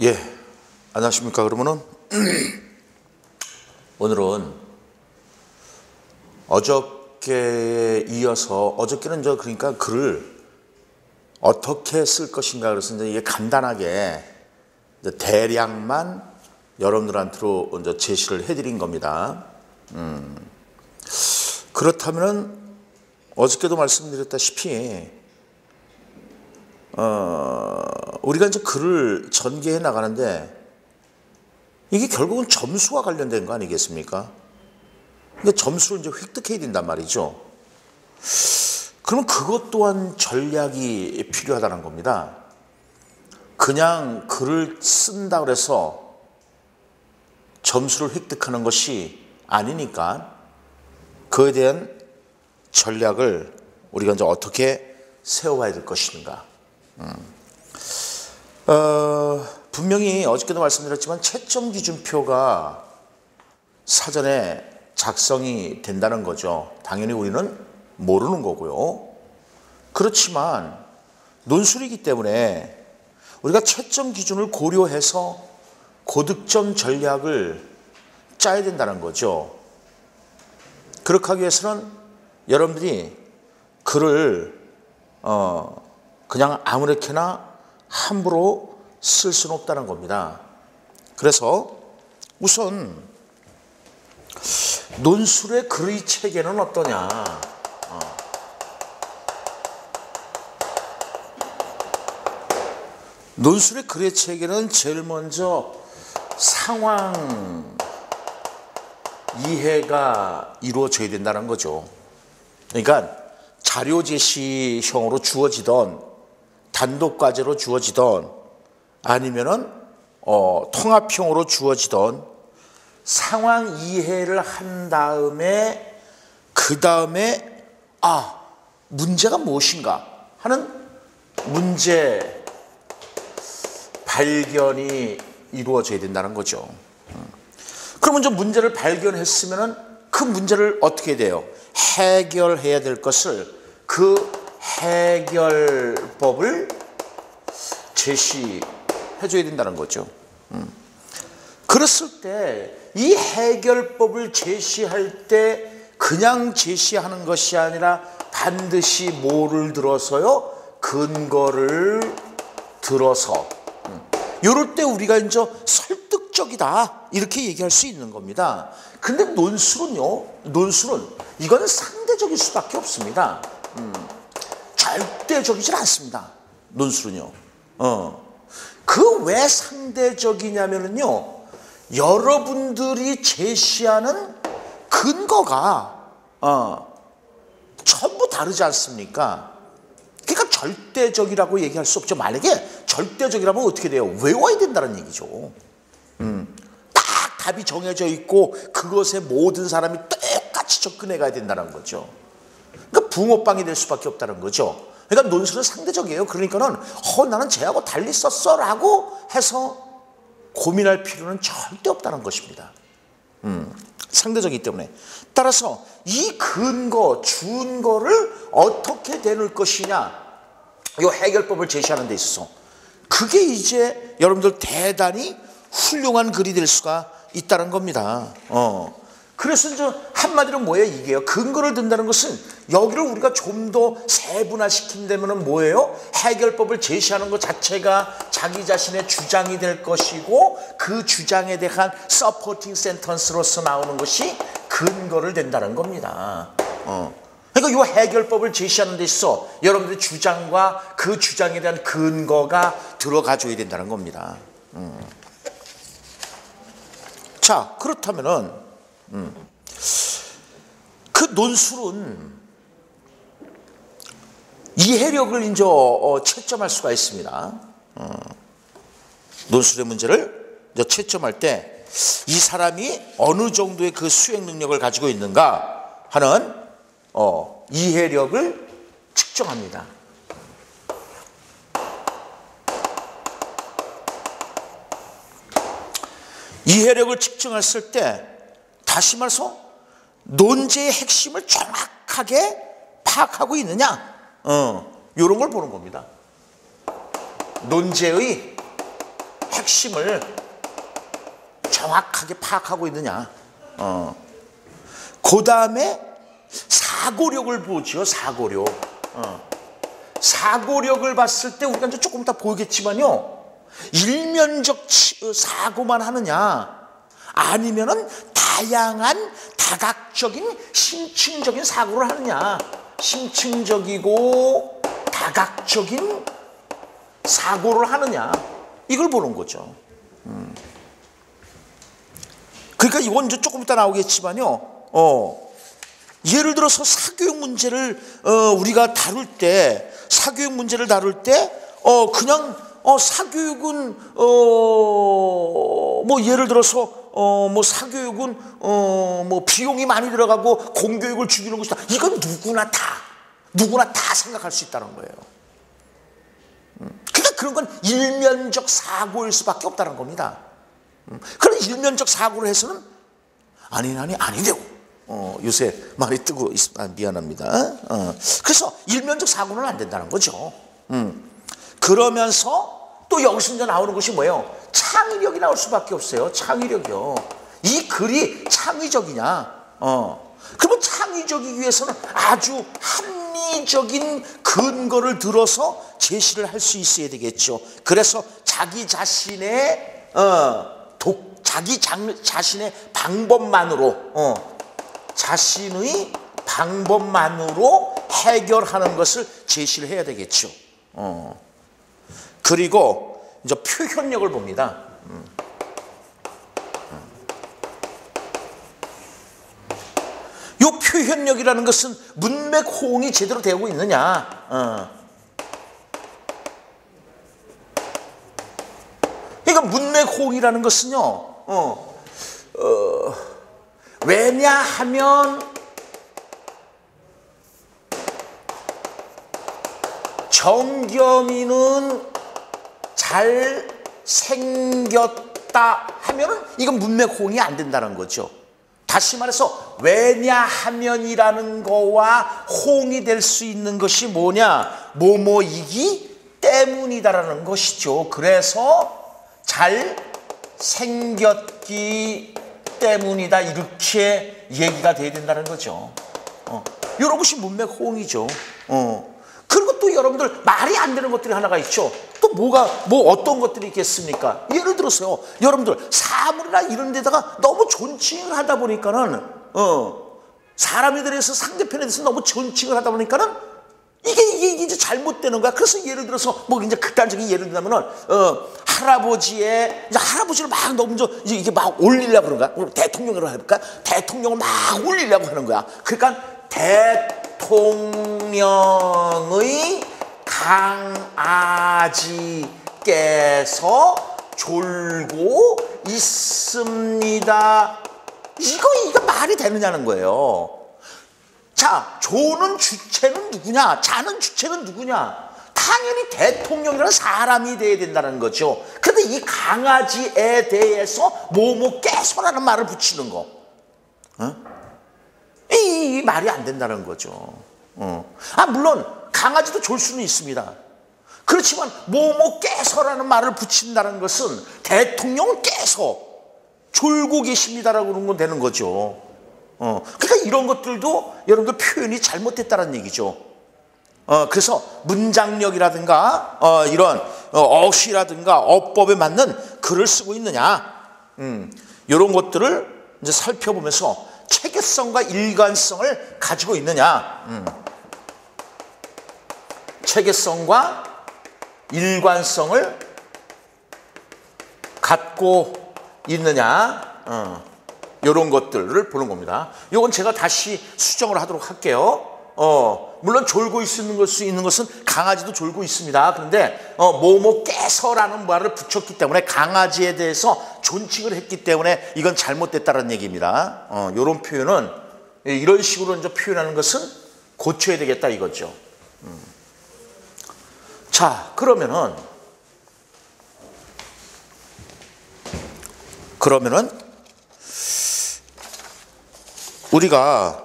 예, 안녕하십니까. 그러면은 오늘은 어저께에 이어서 어저께는 그러니까 글을 어떻게 쓸 것인가 그래서 이제 이게 간단하게 이제 대략만 여러분들한테로 이제 제시를 해드린 겁니다. 그렇다면은 어저께도 말씀드렸다시피 우리가 이제 글을 전개해 나가는데 이게 결국은 점수와 관련된 거 아니겠습니까? 그러니까 점수를 이제 획득해야 된단 말이죠. 그러면 그것 또한 전략이 필요하다는 겁니다. 그냥 글을 쓴다 그래서 점수를 획득하는 것이 아니니까 그에 대한 전략을 우리가 이제 어떻게 세워야 될 것인가. 분명히 어저께도 말씀드렸지만 채점 기준표가 사전에 작성이 된다는 거죠. 당연히 우리는 모르는 거고요. 그렇지만 논술이기 때문에 우리가 채점 기준을 고려해서 고득점 전략을 짜야 된다는 거죠. 그렇게 하기 위해서는 여러분들이 글을 그냥 아무렇게나 함부로 쓸 수는 없다는 겁니다. 그래서 우선 논술의 글의 체계는 어떠냐. 논술의 글의 체계는 제일 먼저 상황 이해가 이루어져야 된다는 거죠. 그러니까 자료 제시형으로 주어지던 단독 과제로 주어지던 아니면은 통합형으로 주어지던 상황 이해를 한 다음에 그 다음에 문제가 무엇인가 하는 문제 발견이 이루어져야 된다는 거죠. 그러면 저 문제를 발견했으면은 그 문제를 어떻게 돼요? 해결해야 될 것을 그 해결법을 제시해 줘야 된다는 거죠. 그랬을 때 이 해결법을 제시할 때 그냥 제시하는 것이 아니라 반드시 뭐를 들어서요? 근거를 들어서. 이럴 때 우리가 이제 설득적이다 이렇게 얘기할 수 있는 겁니다. 근데 논술은요, 논술은 이건 상대적일 수밖에 없습니다. 절대적이질 않습니다. 논술은요. 그 왜 상대적이냐면요, 여러분들이 제시하는 근거가 전부 다르지 않습니까? 그러니까 절대적이라고 얘기할 수 없죠. 만약에 절대적이라면 어떻게 돼요? 외워야 된다는 얘기죠. 딱 답이 정해져 있고 그것에 모든 사람이 똑같이 접근해 가야 된다는 거죠. 그러니까 붕어빵이 될 수밖에 없다는 거죠. 그러니까 논술은 상대적이에요. 그러니까는 나는 쟤하고 달리 썼어 라고 해서 고민할 필요는 절대 없다는 것입니다. 상대적이기 때문에. 따라서 이 근거, 준거를 어떻게 되는 것이냐, 이 해결법을 제시하는 데 있어서 그게 이제 여러분들 대단히 훌륭한 글이 될 수가 있다는 겁니다. 그래서 이제 한마디로 뭐예요? 이게요. 근거를 든다는 것은 여기를 우리가 좀 더 세분화시킨다면 뭐예요? 해결법을 제시하는 것 자체가 자기 자신의 주장이 될 것이고 그 주장에 대한 서포팅 센턴스로서 나오는 것이 근거를 댄다는 겁니다. 그러니까 이 해결법을 제시하는 데 있어 여러분들의 주장과 그 주장에 대한 근거가 들어가줘야 된다는 겁니다. 자, 그렇다면은 그 논술은 이해력을 이제 채점할 수가 있습니다. 논술의 문제를 이제 채점할 때 이 사람이 어느 정도의 그 수행 능력을 가지고 있는가 하는 이해력을 측정합니다. 이해력을 측정했을 때 다시 말해서 논제의 핵심을 정확하게 파악하고 있느냐, 이런 걸 보는 겁니다. 논제의 핵심을 정확하게 파악하고 있느냐. 그 다음에 사고력을 보죠. 사고력. 사고력을 봤을 때 우리가 이제 조금 이따 보겠지만요, 일면적 사고만 하느냐, 아니면은 다양한 다각적인 심층적인 사고를 하느냐. 심층적이고 다각적인 사고를 하느냐, 이걸 보는 거죠. 그러니까 이건 이제 조금 이따 나오겠지만요, 예를 들어서 사교육 문제를 우리가 다룰 때, 사교육 문제를 다룰 때 그냥 사교육은 뭐 예를 들어서 뭐 사교육은 뭐 비용이 많이 들어가고 공교육을 죽이는 것이다, 이건 누구나 다 생각할 수 있다는 거예요. 그러니까 그런 건 일면적 사고일 수밖에 없다는 겁니다. 그런 일면적 사고를 해서는 아니되고, 요새 말이 뜨고 미안합니다. 그래서 일면적 사고는 안 된다는 거죠. 그러면서 또 여기서 이제 나오는 것이 뭐예요? 창의력이 나올 수밖에 없어요. 창의력이요. 이 글이 창의적이냐? 그러면 창의적이기 위해서는 아주 합리적인 근거를 들어서 제시를 할 수 있어야 되겠죠. 그래서 자기 자신의 자신의 방법만으로, 자신의 방법만으로 해결하는 것을 제시를 해야 되겠죠. 그리고 이제 표현력을 봅니다. 이 표현력이라는 것은 문맥 호응이 제대로 되고 있느냐. 그러니까 문맥 호응이라는 것은요, 왜냐하면 정겸이는 잘 생겼다 하면은 이건 문맥 호응이 안 된다는 거죠. 다시 말해서 왜냐하면이라는 거와 호응이 될 수 있는 것이 뭐냐? 뭐뭐이기 때문이다라는 것이죠. 그래서 잘 생겼기 때문이다, 이렇게 얘기가 돼야 된다는 거죠. 이런 것이 문맥 호응이죠. 그리고 또 여러분들 말이 안 되는 것들이 하나가 있죠. 또 뭐 어떤 것들이 있겠습니까? 예를 들어서요, 여러분들 사물이나 이런 데다가 너무 존칭을 하다 보니까는 사람에 대해서, 상대편에 대해서 너무 존칭을 하다 보니까는 이게 이제 잘못되는 거야. 그래서 예를 들어서 뭐 이제 극단적인 예를 들자면은 할아버지를 막 너무 이게 막 올리려고 그런 거야. 대통령으로 해볼까? 대통령을 막 올리려고 하는 거야. 그러니까 대통령의 강아지께서 졸고 있습니다. 이거 말이 되느냐는 거예요. 자, 조는 주체는 누구냐? 자는 주체는 누구냐? 당연히 대통령이라는 사람이 돼야 된다는 거죠. 그런데 이 강아지에 대해서 뭐뭐께서라는 말을 붙이는 거, 이 말이 안 된다는 거죠. 물론 강아지도 졸 수는 있습니다. 그렇지만 뭐뭐께서라는 말을 붙인다는 것은 대통령께서 졸고 계십니다라고 그런 건 되는 거죠. 그러니까 이런 것들도 여러분들 표현이 잘못됐다는 얘기죠. 그래서 문장력이라든가 이런 어휘라든가 어법에 맞는 글을 쓰고 있느냐, 이런 것들을 이제 살펴보면서 체계성과 일관성을 가지고 있느냐, 체계성과 일관성을 갖고 있느냐, 이런 것들을 보는 겁니다. 이건 제가 다시 수정을 하도록 할게요. 물론 졸고 있는 것은 강아지도 졸고 있습니다. 그런데 뭐뭐께서라는 말을 붙였기 때문에 강아지에 대해서 존칭을 했기 때문에 이건 잘못됐다는 얘기입니다. 이런 표현은, 이런 식으로 이제 표현하는 것은 고쳐야 되겠다 이거죠. 자, 그러면은 우리가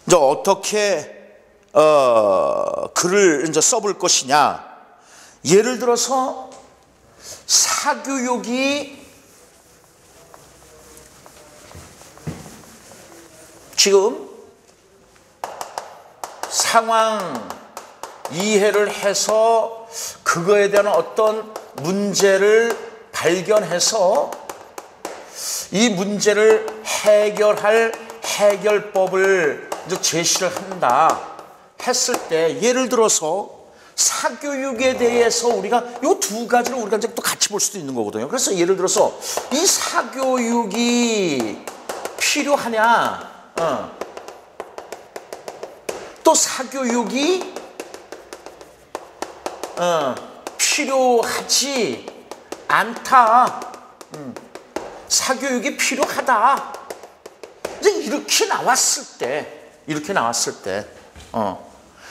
이제 어떻게 글을 이제 써볼 것이냐. 예를 들어서 사교육이 지금 상황 이해를 해서 그거에 대한 어떤 문제를 발견해서 이 문제를 해결할 해결법을 이제 제시를 한다 했을 때, 예를 들어서 사교육에 대해서 우리가 이 두 가지를 우리가 이제 또 같이 볼 수도 있는 거거든요. 그래서 예를 들어서 이 사교육이 필요하냐, 또 사교육이 필요하지 않다, 사교육이 필요하다, 이제 이렇게 나왔을 때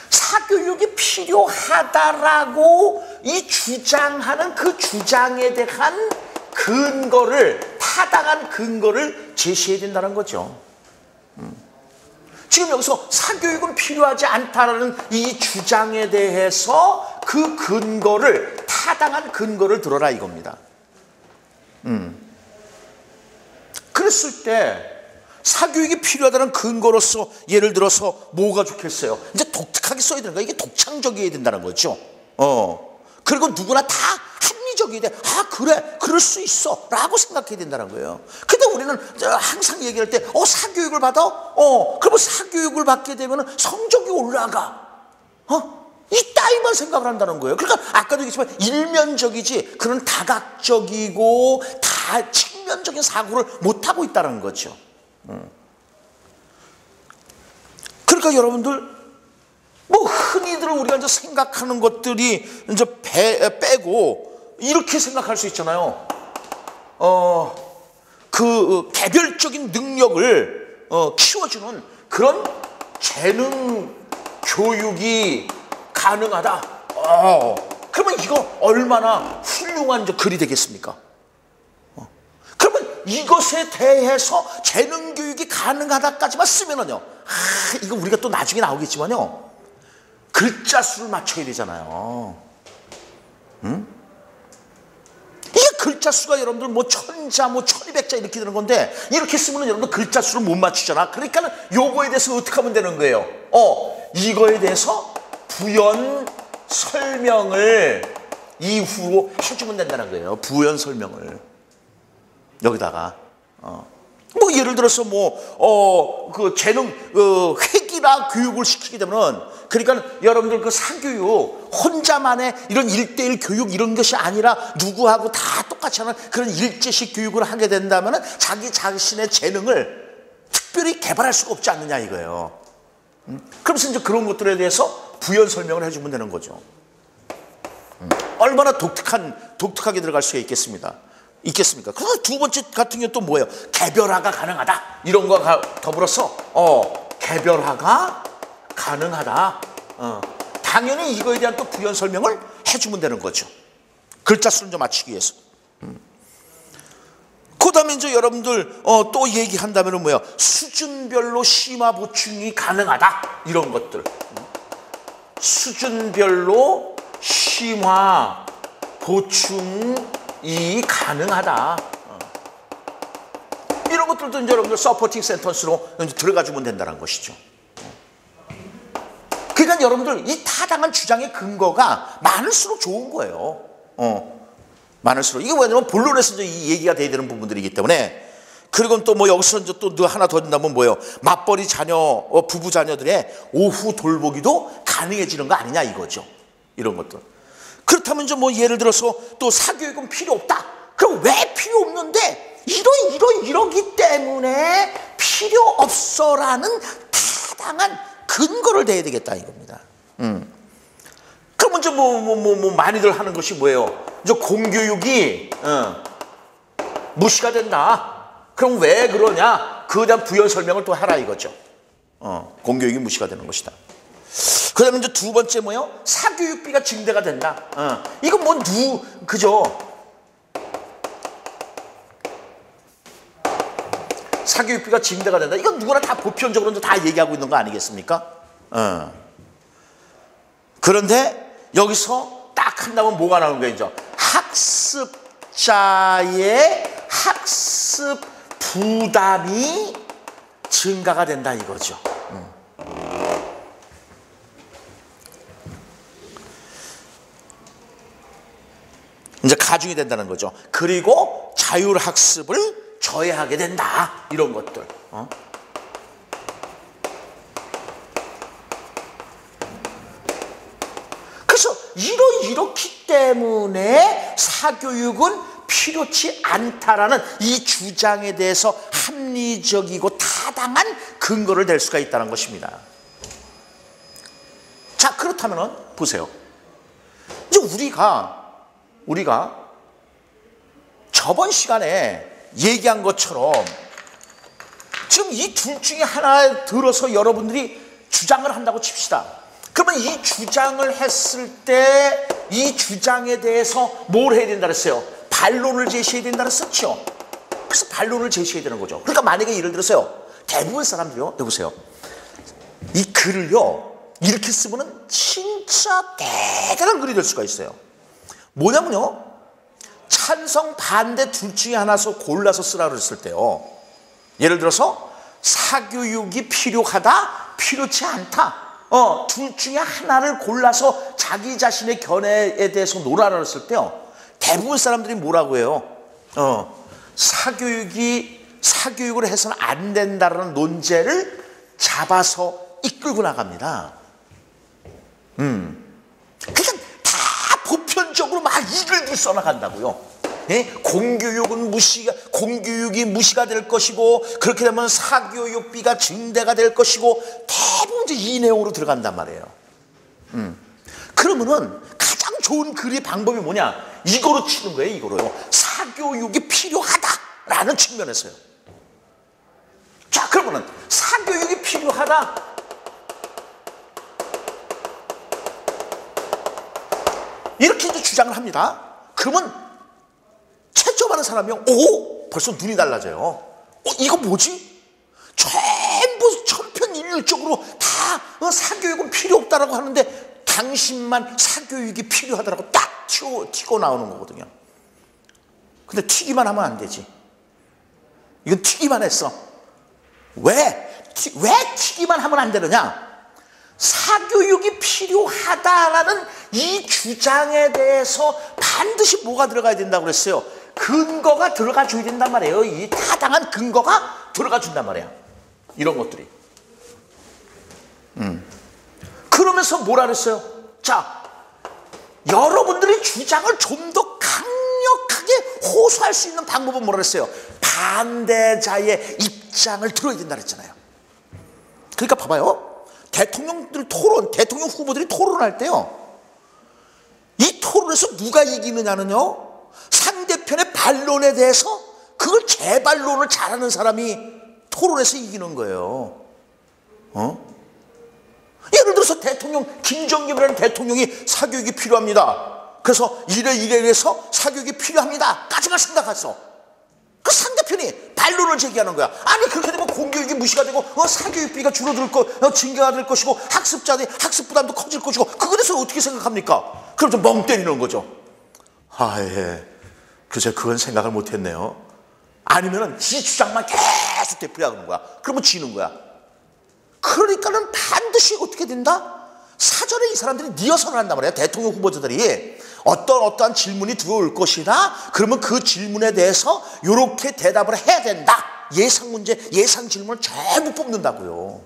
사교육이 필요하다라고 이 주장하는 그 주장에 대한 근거를, 타당한 근거를 제시해야 된다는 거죠. 지금 여기서 사교육은 필요하지 않다라는 이 주장에 대해서 그 근거를, 타당한 근거를 들어라 이겁니다. 그랬을 때 사교육이 필요하다는 근거로서 예를 들어서 뭐가 좋겠어요? 이제 독특하게 써야 되는 거야. 이게 독창적이어야 된다는 거죠. 그리고 누구나 다 합리적이어야 돼. 아, 그래, 그럴 수 있어 라고 생각해야 된다는 거예요. 근데 우리는 항상 얘기할 때 사교육을 받아? 그러면 사교육을 받게 되면 성적이 올라가. 이 따위만 생각을 한다는 거예요. 그러니까 아까도 얘기했지만 일면적이지 그런 다각적이고 다 측면적인 사고를 못하고 있다는 거죠. 그러니까 여러분들 뭐 흔히들 우리가 이제 생각하는 것들이 이제 빼고 이렇게 생각할 수 있잖아요. 그 개별적인 능력을 키워주는 그런 재능 교육이 가능하다. 그러면 이거 얼마나 훌륭한 글이 되겠습니까? 그러면 이것에 대해서 재능 교육이 가능하다까지만 쓰면은요, 이거 우리가 또 나중에 나오겠지만요, 글자 수를 맞춰야 되잖아요. 이게 글자 수가 여러분들 뭐 1000자, 뭐 1200자 이렇게 되는 건데, 이렇게 쓰면은 여러분들 글자 수를 못 맞추잖아. 그러니까 요거에 대해서 어떻게 하면 되는 거예요? 이거에 대해서 부연 설명을 이후로 해주면 된다는 거예요. 부연 설명을 여기다가 뭐 예를 들어서 그 재능 회기나 교육을 시키게 되면은, 그러니까 여러분들 그 사교육 혼자만의 이런 1:1 교육 이런 것이 아니라 누구하고 다 똑같이 하는 그런 일제식 교육을 하게 된다면은 자기 자신의 재능을 특별히 개발할 수가 없지 않느냐 이거예요. 그러면서 이제 그런 것들에 대해서 부연 설명을 해주면 되는 거죠. 얼마나 독특하게 들어갈 수가 있겠습니까? 그래서 두 번째 같은 경우 또 뭐예요? 개별화가 가능하다. 이런 거가 더불어서 개별화가 가능하다. 당연히 이거에 대한 또 부연 설명을 해주면 되는 거죠. 글자 수를 좀 맞추기 위해서. 그 다음에 이제 여러분들 또 얘기한다면 뭐예요? 수준별로 심화 보충이 가능하다. 이런 것들. 수준별로 심화 보충이 가능하다. 이런 것들도 이제 여러분들 서포팅 센턴스로 이제 들어가주면 된다는 것이죠. 그러니까 여러분들 이 타당한 주장의 근거가 많을수록 좋은 거예요. 많을수록. 이게 뭐냐면 본론에서 이제 이 얘기가 돼야 되는 부분들이기 때문에. 그리고 또 뭐 여기서 이제 또 하나 더 된다면 뭐예요? 맞벌이 자녀, 부부 자녀들의 오후 돌보기도 가능해지는 거 아니냐 이거죠. 이런 것들. 그렇다면 이제 뭐 예를 들어서 또 사교육은 필요 없다. 그럼 왜 필요 없는데? 이러기 때문에 필요 없어라는 타당한 근거를 대야 되겠다 이겁니다. 그럼 이제 많이들 하는 것이 뭐예요? 이제 공교육이 무시가 된다. 그럼 왜 그러냐? 그에 대한 부연 설명을 또 하라 이거죠. 공교육이 무시가 되는 것이다. 그 다음에 이제 두 번째 뭐예요? 사교육비가 증대가 된다. 이거 그죠? 사교육비가 증대가 된다. 이건 누구나 다 보편적으로 다 얘기하고 있는 거 아니겠습니까? 그런데 여기서 딱 한다면 뭐가 나오는 거예요? 이제 학습자의 학습 부담이 증가가 된다 이거죠. 이제 가중이 된다는 거죠. 그리고 자율학습을 저해하게 된다. 이런 것들. 그래서 이렇기 때문에 사교육은 필요치 않다라는 이 주장에 대해서 합리적이고 타당한 근거를 댈 수가 있다는 것입니다. 자, 그렇다면 보세요. 이제 우리가 저번 시간에 얘기한 것처럼 지금 이 둘 중에 하나 들어서 여러분들이 주장을 한다고 칩시다. 그러면 이 주장을 했을 때 이 주장에 대해서 뭘 해야 된다 그랬어요? 반론을 제시해야 된다 그랬었죠. 그래서 반론을 제시해야 되는 거죠. 그러니까 만약에 예를 들어서요, 대부분 사람들이요, 여보세요, 이 글을요 이렇게 쓰면은 진짜 대단한 글이 될 수가 있어요. 뭐냐면요, 찬성 반대 둘 중에 하나서 골라서 쓰라 그랬을 때요, 예를 들어서 사교육이 필요하다, 필요치 않다, 둘 중에 하나를 골라서 자기 자신의 견해에 대해서 논하라 그랬을 때요, 대부분 사람들이 뭐라고 해요? 사교육을 해서는 안 된다라는 논제를 잡아서 이끌고 나갑니다. 그러니까 다 보편적으로 막 이글들 써나간다고요. 예? 공교육이 무시가 될 것이고, 그렇게 되면 사교육비가 증대가 될 것이고, 대부분 이제 이 내용으로 들어간단 말이에요. 그러면은 가장 좋은 글의 방법이 뭐냐? 이거로 치는 거예요, 이거로요. 사교육이 필요하다라는 측면에서요. 자, 그러면은 사교육이 필요하다. 이렇게 이제 주장을 합니다. 그러면 채점하는 사람이요, 오, 벌써 눈이 달라져요. 이거 뭐지? 전부 천편일률적으로 다 사교육은 필요 없다라고 하는데 당신만 사교육이 필요하다라고 딱 튀고 나오는 거거든요. 근데 튀기만 하면 안 되지. 이건 튀기만 했어. 왜 튀기만 하면 안 되느냐? 사교육이 필요하다라는 이 주장에 대해서 반드시 뭐가 들어가야 된다고 그랬어요? 근거가 들어가 줘야 된단 말이에요. 이 타당한 근거가 들어가 준단 말이야. 이런 것들이. 그러면서 뭐라 그랬어요? 자, 여러분들의 주장을 좀 더 강력하게 호소할 수 있는 방법은 뭐라 그랬어요? 반대자의 입장을 들어야 된다 그랬잖아요. 그러니까 봐봐요. 대통령 후보들이 토론할 때요, 이 토론에서 누가 이기느냐는요, 상대편의 반론에 대해서 그걸 재반론을 잘하는 사람이 토론에서 이기는 거예요. 예를 들어서 김정일이라는 대통령이 사교육이 필요합니다. 그래서 이래서 사교육이 필요합니다 까지만 생각했어. 그 상대편이 반론을 제기하는 거야. 아니, 그렇게 되면 공교육이 무시가 되고 사교육비가 줄어들 증가가 될 것이고, 학습자들이 학습 부담도 커질 것이고, 그거에 대해서 어떻게 생각합니까? 그럼 좀 멍 때리는 거죠. 예, 글쎄 그건 생각을 못했네요. 아니면은 지 주장만 계속 되풀이하는 거야. 그러면 지는 거야. 그러니까는 반드시 어떻게 된다? 사전에 이 사람들이 리허설을 한단 말이에요. 대통령 후보자들이 어떠한 질문이 들어올 것이다. 그러면 그 질문에 대해서 이렇게 대답을 해야 된다. 예상 문제, 예상 질문을 전부 뽑는다고요.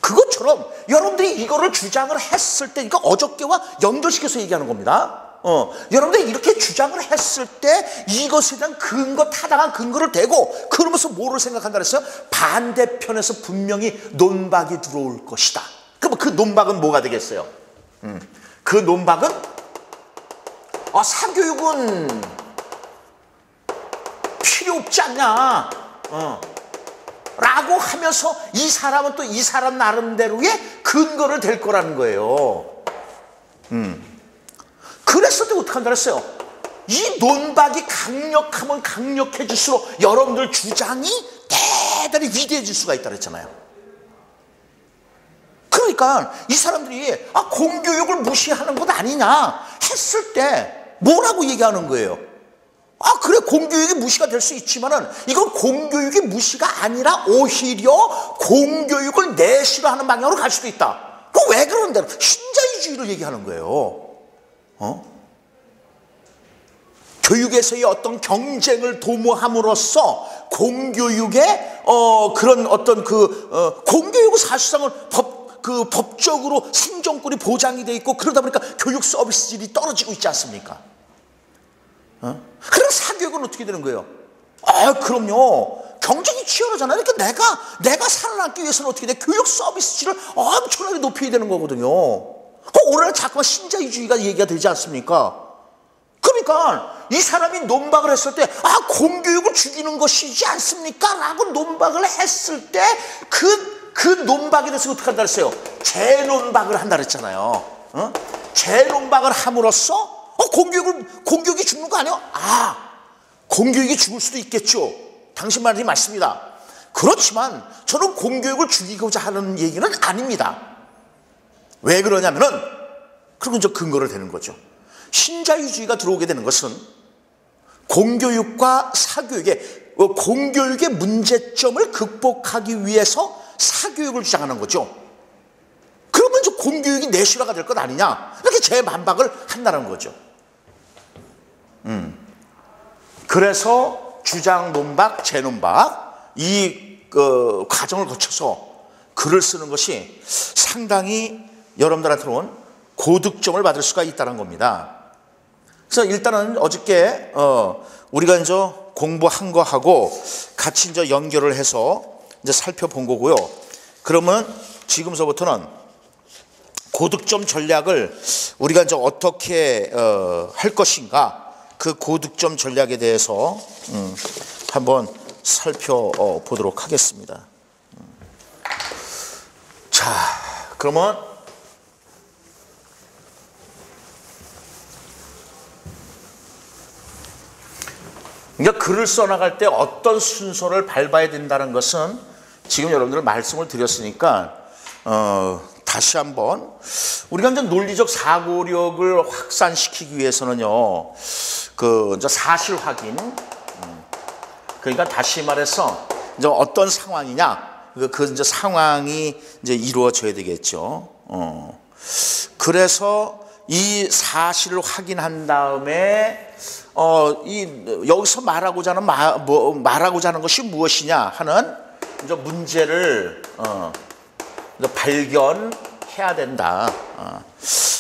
그것처럼 여러분들이 이거를 주장을 했을 때, 그러니까 어저께와 연결시켜서 얘기하는 겁니다. 여러분들이 이렇게 주장을 했을 때 이것에 대한 타당한 근거를 대고, 그러면서 뭐를 생각한다 그랬어요? 반대편에서 분명히 논박이 들어올 것이다. 그럼 그 논박은 뭐가 되겠어요? 그 논박은 사교육은 필요 없지 않냐, 라고 하면서 이 사람은 또 이 사람 나름대로의 근거를 댈 거라는 거예요. 그랬을 때 어떻게 한다 그랬어요? 이 논박이 강력하면 강력해질수록 여러분들 주장이 대단히 위대해질 수가 있다 그랬잖아요. 그러니까 이 사람들이 공교육을 무시하는 것 아니냐 했을 때 뭐라고 얘기하는 거예요? 아, 그래, 공교육이 무시가 될 수 있지만은 이건 공교육이 무시가 아니라 오히려 공교육을 내시로 하는 방향으로 갈 수도 있다. 그럼 왜 그러는데? 신자유주의를 얘기하는 거예요. 교육에서의 어떤 경쟁을 도모함으로써 공교육의 그런 어떤 공교육은 사실상은 법적으로 생존권이 보장이 돼 있고 그러다 보니까 교육 서비스 질이 떨어지고 있지 않습니까? 그럼 사교육은 어떻게 되는 거예요? 아, 그럼요. 경쟁이 치열하잖아요. 그러니까 내가 살아남기 위해서는 어떻게 돼? 교육 서비스 질을 엄청나게 높여야 되는 거거든요. 오늘날 자꾸만 신자유주의가 얘기가 되지 않습니까? 그러니까 이 사람이 논박을 했을 때 공교육을 죽이는 것이지 않습니까? 라고 논박을 했을 때 그 논박에 대해서 어떻게 한다 그랬어요? 재논박을 한다 그랬잖아요. 재논박을 함으로써 공교육이 죽는 거 아니에요? 공교육이 죽을 수도 있겠죠. 당신 말이 맞습니다. 그렇지만 저는 공교육을 죽이고자 하는 얘기는 아닙니다. 왜 그러냐면은 그리고 이제 근거를 대는 거죠. 신자유주의가 들어오게 되는 것은 공교육과 공교육의 문제점을 극복하기 위해서 사교육을 주장하는 거죠. 그러면 이제 공교육이 내실화가 될 것 아니냐, 이렇게 재반박을 한다는 거죠. 그래서 주장 논박, 재논박 이 과정을 거쳐서 글을 쓰는 것이 상당히 여러분들한테는 고득점을 받을 수가 있다는 겁니다. 그래서 일단은 어저께 우리가 이제 공부한 거하고 같이 이제 연결을 해서 이제 살펴본 거고요. 그러면 지금서부터는 고득점 전략을 우리가 이제 어떻게 할 것인가, 그 고득점 전략에 대해서 한번 살펴보도록 하겠습니다. 자, 그러면 그러니까 글을 써나갈 때 어떤 순서를 밟아야 된다는 것은 지금 여러분들 말씀을 드렸으니까 다시 한번 우리가 이제 논리적 사고력을 확산시키기 위해서는요, 이제 사실 확인, 그러니까 다시 말해서 이제 어떤 상황이냐, 그 이제 상황이 이제 이루어져야 되겠죠. 그래서 이 사실을 확인한 다음에 여기서 말하고자 하는 것이 무엇이냐 하는 이제 문제를 이제 발견해야 된다.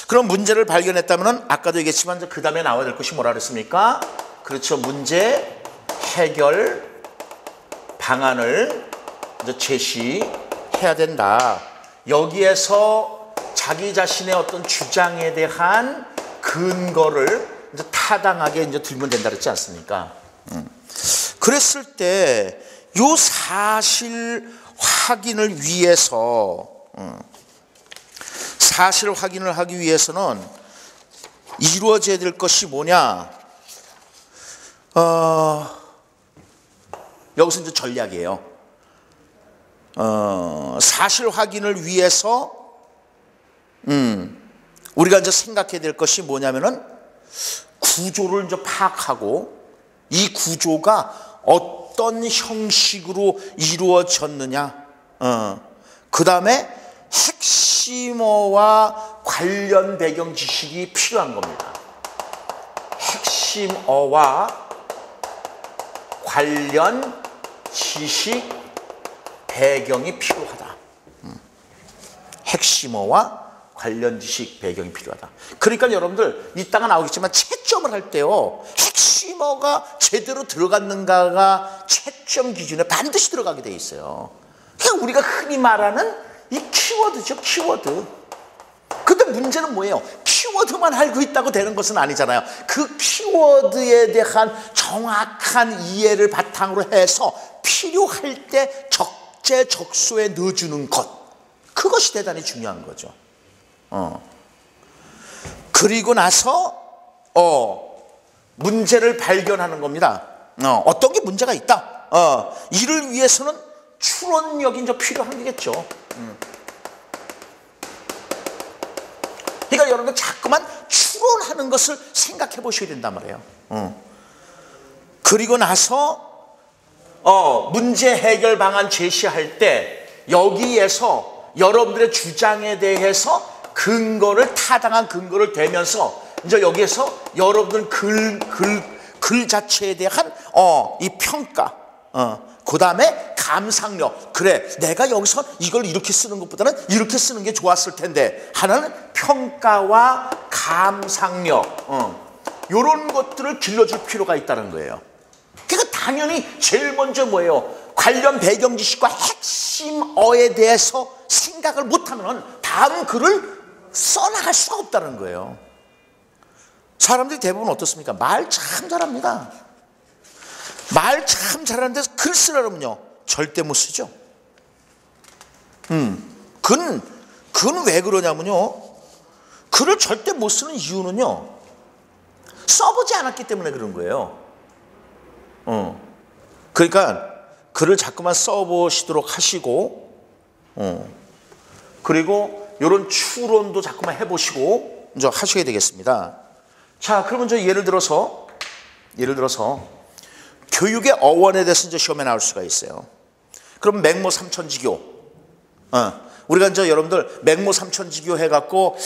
그런 문제를 발견했다면은 아까도 얘기했지만 이제 그 다음에 나와야 될 것이 뭐라 그랬습니까? 그렇죠. 문제 해결 방안을 이제 제시해야 된다. 여기에서 자기 자신의 어떤 주장에 대한 근거를 이제 타당하게 이제 들면 된다 그랬지 않습니까? 그랬을 때 요 사실 확인을 위해서 사실 확인을 하기 위해서는 이루어져야 될 것이 뭐냐? 여기서 이제 전략이에요. 사실 확인을 위해서 우리가 이제 생각해야 될 것이 뭐냐면은 구조를 이제 파악하고 이 구조가 어떤 형식으로 이루어졌느냐, 그 다음에 핵심어와 관련 배경 지식이 필요한 겁니다. 핵심어와 관련 지식 배경이 필요하다. 핵심어와 관련 지식 배경이 필요하다. 그러니까 여러분들 이따가 나오겠지만 채점을 할 때요, 핵심어가 제대로 들어갔는가가 채점 기준에 반드시 들어가게 돼 있어요. 그냥 우리가 흔히 말하는 이 키워드죠, 키워드. 근데 문제는 뭐예요? 키워드만 알고 있다고 되는 것은 아니잖아요. 그 키워드에 대한 정확한 이해를 바탕으로 해서 필요할 때 적재적소에 넣어주는 것, 그것이 대단히 중요한 거죠. 그리고 나서 문제를 발견하는 겁니다. 어떤 게 문제가 있다. 이를 위해서는 추론력이 이제 필요한 거겠죠. 그러니까 여러분들 자꾸만 추론하는 것을 생각해 보셔야 된단 말이에요. 그리고 나서 문제 해결 방안 제시할 때 여기에서 여러분들의 주장에 대해서 타당한 근거를 대면서 이제 여기에서 여러분들 글 자체에 대한 이 평가, 그 다음에 감상력. 그래, 내가 여기서 이걸 이렇게 쓰는 것보다는 이렇게 쓰는 게 좋았을 텐데 하는 평가와 감상력, 이런 것들을 길러줄 필요가 있다는 거예요. 그러니까 당연히 제일 먼저 뭐예요? 관련 배경 지식과 핵심어에 대해서 생각을 못하면 다음 글을 써나갈 수가 없다는 거예요. 사람들이 대부분 어떻습니까? 말 참 잘합니다. 말 참 잘하는데 글 쓰라면요 절대 못 쓰죠. 그건 왜 그러냐면요, 글을 절대 못 쓰는 이유는요, 써보지 않았기 때문에 그런 거예요. 그러니까 글을 자꾸만 써보시도록 하시고, 그리고 이런 추론도 자꾸만 해보시고 이제 하셔야 되겠습니다. 자, 그러면 저 예를 들어서 교육의 어원에 대해서 이제 시험에 나올 수가 있어요. 그럼 맹모 삼천지교, 우리가 이제 여러분들 맹모 삼천지교 해갖고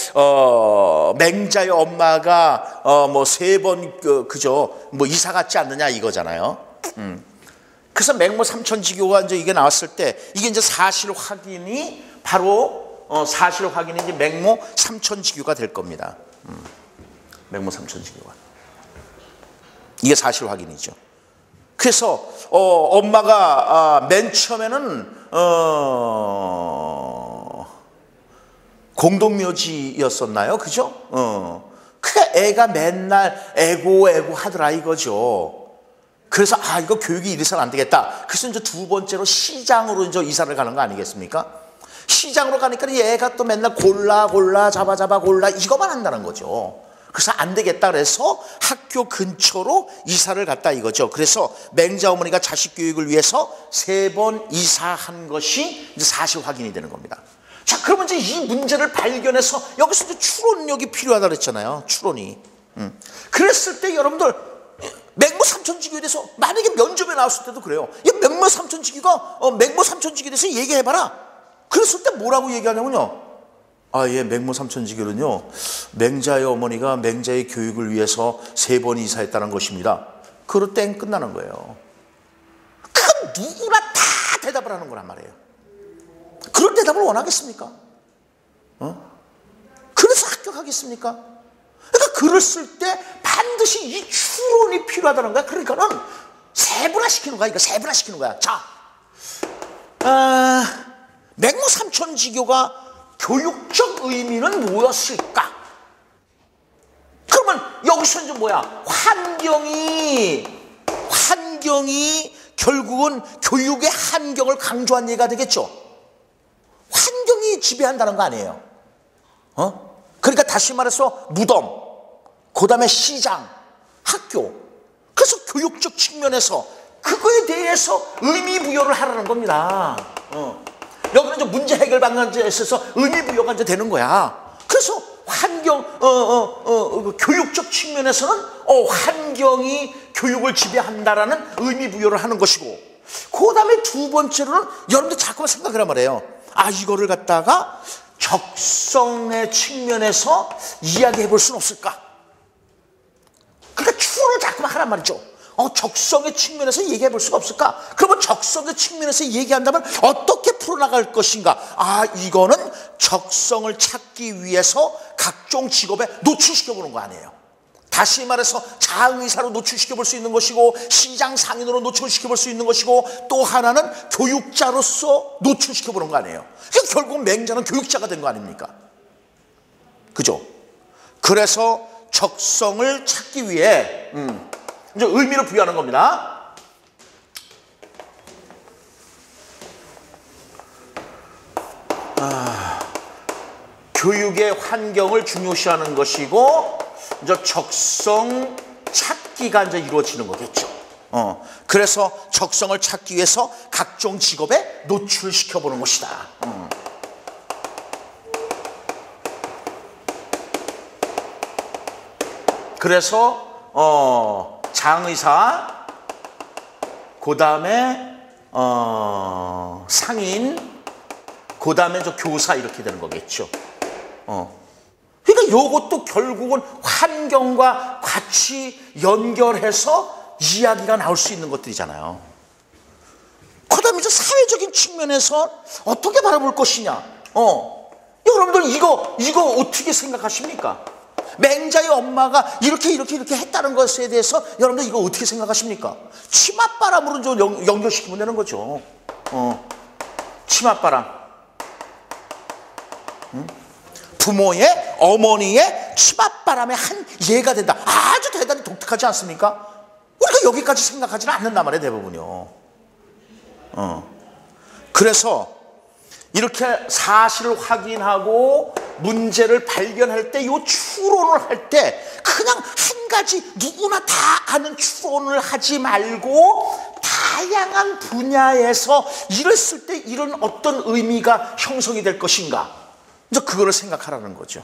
맹자의 엄마가 뭐 3번 그죠 뭐 이사 갔지 않느냐 이거잖아요. 그래서 맹모 삼천지교가 이제 이게 나왔을 때 이게 이제 사실 확인이 바로 사실 확인이 이제 맹모 삼천지교가 될 겁니다. 맹모 삼천지교가 이게 사실 확인이죠. 그래서 엄마가 맨 처음에는 공동묘지였었나요? 그죠? 그러니까 애가 맨날 애고 하더라 이거죠. 그래서 이거 교육이 이래서는 안 되겠다. 그래서 이제 두 번째로 시장으로 이제 이사를 가는 거 아니겠습니까? 시장으로 가니까 얘가 또 맨날 골라 잡아 골라 이거만 한다는 거죠. 그래서 안 되겠다 그래서 학교 근처로 이사를 갔다 이거죠. 그래서 맹자 어머니가 자식 교육을 위해서 3번 이사한 것이 이제 사실 확인이 되는 겁니다. 자, 그러면 이제 이 문제를 발견해서 여기서 이제 추론력이 필요하다 그랬잖아요. 추론이. 그랬을 때 여러분들 맹모 삼천지교에 대해서 만약에 면접에 나왔을 때도 그래요. 맹모 삼천지교가 맹모 삼천지교에 대해서 얘기해봐라. 그랬을 때 뭐라고 얘기하냐면요, 예, 맹모 삼천지교는요 맹자의 어머니가 맹자의 교육을 위해서 3번 이사했다는 것입니다. 그로 땡 끝나는 거예요. 그건 누구나 다 대답을 하는 거란 말이에요. 그런 대답을 원하겠습니까? 그래서 합격하겠습니까? 그러니까 글을 쓸 때 반드시 이 추론이 필요하다는 거야. 그러니까는 세분화시키는 거야. 이거 세분화시키는 거야. 자, 맹모 삼천지교가 교육적 의미는 뭐였을까? 그러면 여기서 이제 뭐야? 환경이 결국은 교육의 환경을 강조한 얘기가 되겠죠. 환경이 지배한다는 거 아니에요. 그러니까 다시 말해서 무덤, 그 다음에 시장, 학교. 그래서 교육적 측면에서 그거에 대해서 의미 부여를 하라는 겁니다. 여기는 이제 문제 해결 방안에 있어서 의미 부여가 이제 되는 거야. 그래서 환경, 교육적 측면에서는 환경이 교육을 지배한다라는 의미 부여를 하는 것이고, 그 다음에 두 번째로는 여러분들 자꾸만 생각을 하란 말이에요. 이거를 갖다가 적성의 측면에서 이야기해 볼 수는 없을까? 그러니까 추론을 자꾸만 하란 말이죠. 적성의 측면에서 얘기해 볼 수가 없을까? 그러면 적성의 측면에서 얘기한다면 어떻게 풀어나갈 것인가? 이거는 적성을 찾기 위해서 각종 직업에 노출시켜 보는 거 아니에요. 다시 말해서 자의사로 노출시켜 볼 수 있는 것이고, 시장 상인으로 노출시켜 볼 수 있는 것이고, 또 하나는 교육자로서 노출시켜 보는 거 아니에요. 그러니까 결국 맹자는 교육자가 된 거 아닙니까? 그죠? 그래서 적성을 찾기 위해 이제 의미를 부여하는 겁니다. 교육의 환경을 중요시하는 것이고, 이제 적성 찾기가 이제 이루어지는 거겠죠. 그래서 적성을 찾기 위해서 각종 직업에 노출시켜 보는 것이다. 그래서 장의사, 그 다음에 상인, 그 다음에 저 교사 이렇게 되는 거겠죠. 그러니까 요것도 결국은 환경과 같이 연결해서 이야기가 나올 수 있는 것들이잖아요. 그 다음에 이제 사회적인 측면에서 어떻게 바라볼 것이냐. 여러분들 이거 어떻게 생각하십니까? 맹자의 엄마가 이렇게 했다는 것에 대해서 여러분들 이거 어떻게 생각하십니까? 치맛바람으로 좀 연결시키면 되는 거죠. 치맛바람. 부모의, 어머니의 치맛바람의 한 예가 된다. 아주 대단히 독특하지 않습니까? 우리가 여기까지 생각하지는 않는단 말이에요, 대부분요. 그래서 이렇게 사실을 확인하고 문제를 발견할 때, 이 추론을 할 때 그냥 한 가지 누구나 다 아는 추론을 하지 말고 다양한 분야에서 이랬을 때 이런 어떤 의미가 형성이 될 것인가, 이제 그거를 생각하라는 거죠.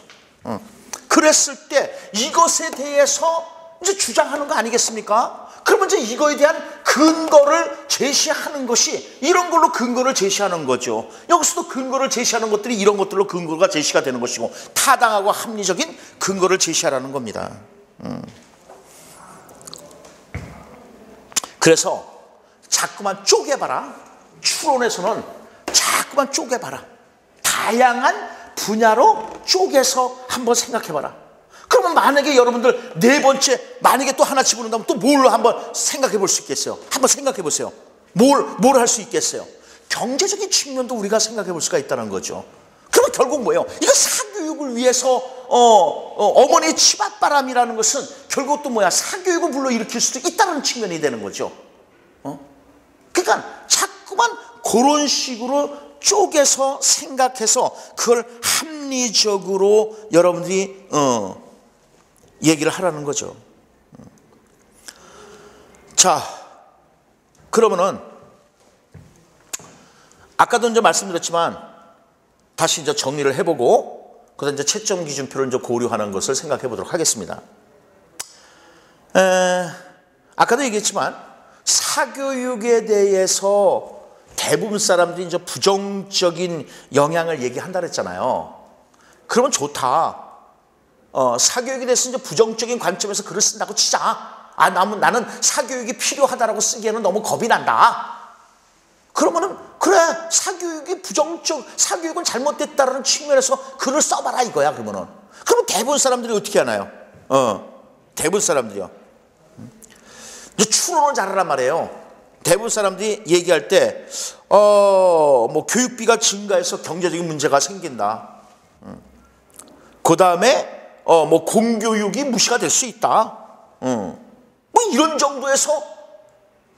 그랬을 때 이것에 대해서 이제 주장하는 거 아니겠습니까? 그러면 이제 이거에 대한 근거를 제시하는 것이 이런 걸로 근거를 제시하는 거죠. 여기서도 근거를 제시하는 것들이 이런 것들로 근거가 제시가 되는 것이고, 타당하고 합리적인 근거를 제시하라는 겁니다. 그래서 자꾸만 쪼개봐라. 추론에서는 자꾸만 쪼개봐라. 다양한 분야로 쪼개서 한번 생각해봐라. 그러면 만약에 여러분들 네 번째 만약에 또 하나 집어넣는다면 또 뭘로 한번 생각해 볼 수 있겠어요? 한번 생각해 보세요. 뭘 할 수 있겠어요? 경제적인 측면도 우리가 생각해 볼 수가 있다는 거죠. 그러면 결국 뭐예요? 이거 사교육을 위해서 어머니의 치맛바람이라는 것은 결국 또 뭐야? 사교육을 불러일으킬 수도 있다는 측면이 되는 거죠. 그러니까 자꾸만 그런 식으로 쪼개서 생각해서 그걸 합리적으로 여러분들이 얘기를 하라는 거죠. 자, 그러면은 아까도 이제 말씀드렸지만 다시 이제 정리를 해보고 그다음 이제 채점 기준표를 이제 고려하는 것을 생각해 보도록 하겠습니다. 아까도 얘기했지만 사교육에 대해서 대부분 사람들이 이제 부정적인 영향을 얘기한다 그랬잖아요. 그러면 좋다. 사교육에 대해서 이제 부정적인 관점에서 글을 쓴다고 치자. 나는 사교육이 필요하다라고 쓰기에는 너무 겁이 난다. 그러면은 그래, 사교육은 잘못됐다라는 측면에서 글을 써봐라 이거야. 그러면 대부분 사람들이 어떻게 하나요? 대부분 사람들이요. 이제 추론을 잘하란 말이에요. 대부분 사람들이 얘기할 때, 뭐 교육비가 증가해서 경제적인 문제가 생긴다. 그 다음에 뭐 공교육이 무시가 될 수 있다. 뭐 이런 정도에서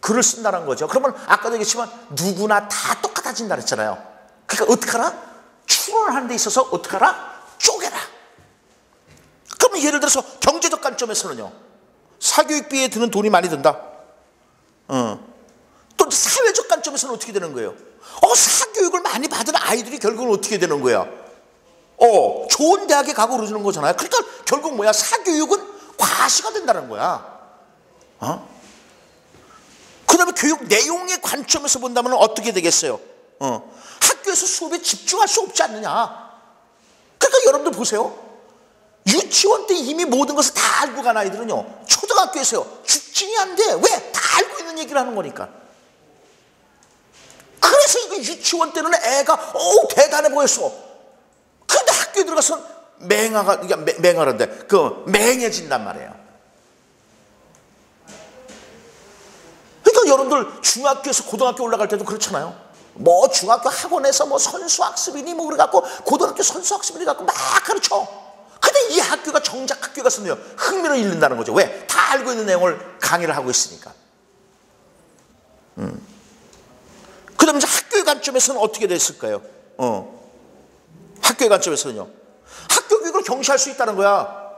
글을 쓴다는 거죠. 그러면 아까도 얘기했지만 누구나 다 똑같아진다 그랬잖아요. 그러니까 어떻게 하라? 추론을 하는 데 있어서 어떻게 하라? 쪼개라. 그러면 예를 들어서 경제적 관점에서는요, 사교육비에 드는 돈이 많이 든다. 또 사회적 관점에서는 어떻게 되는 거예요? 사교육을 많이 받은 아이들이 결국은 어떻게 되는 거야? 좋은 대학에 가고 그러는 거잖아요. 그러니까 결국 뭐야? 사교육은 과시가 된다는 거야. 그 다음에 교육 내용의 관점에서 본다면 어떻게 되겠어요? 학교에서 수업에 집중할 수 없지 않느냐. 그러니까 여러분들 보세요. 유치원 때 이미 모든 것을 다 알고 간 아이들은요, 초등학교에서요 집중이 안 돼. 왜? 다 알고 있는 얘기를 하는 거니까. 그래서 이거 유치원 때는 애가 대단해 보였어. 근데 학교에 들어가서 맹하란데 맹해진단 말이에요. 그러니까 여러분들 중학교에서 고등학교 올라갈 때도 그렇잖아요. 뭐 중학교 학원에서 뭐 선수학습이니 뭐 그래갖고 고등학교 선수학습이니 갖고 막 가르쳐. 근데 이 학교가 정작 학교 가서는요 흥미를 잃는다는 거죠. 왜? 다 알고 있는 내용을 강의를 하고 있으니까. 그 다음에 학교의 관점에서는 어떻게 됐을까요? 학교의 관점에서는요, 학교 교육을 경시할 수 있다는 거야.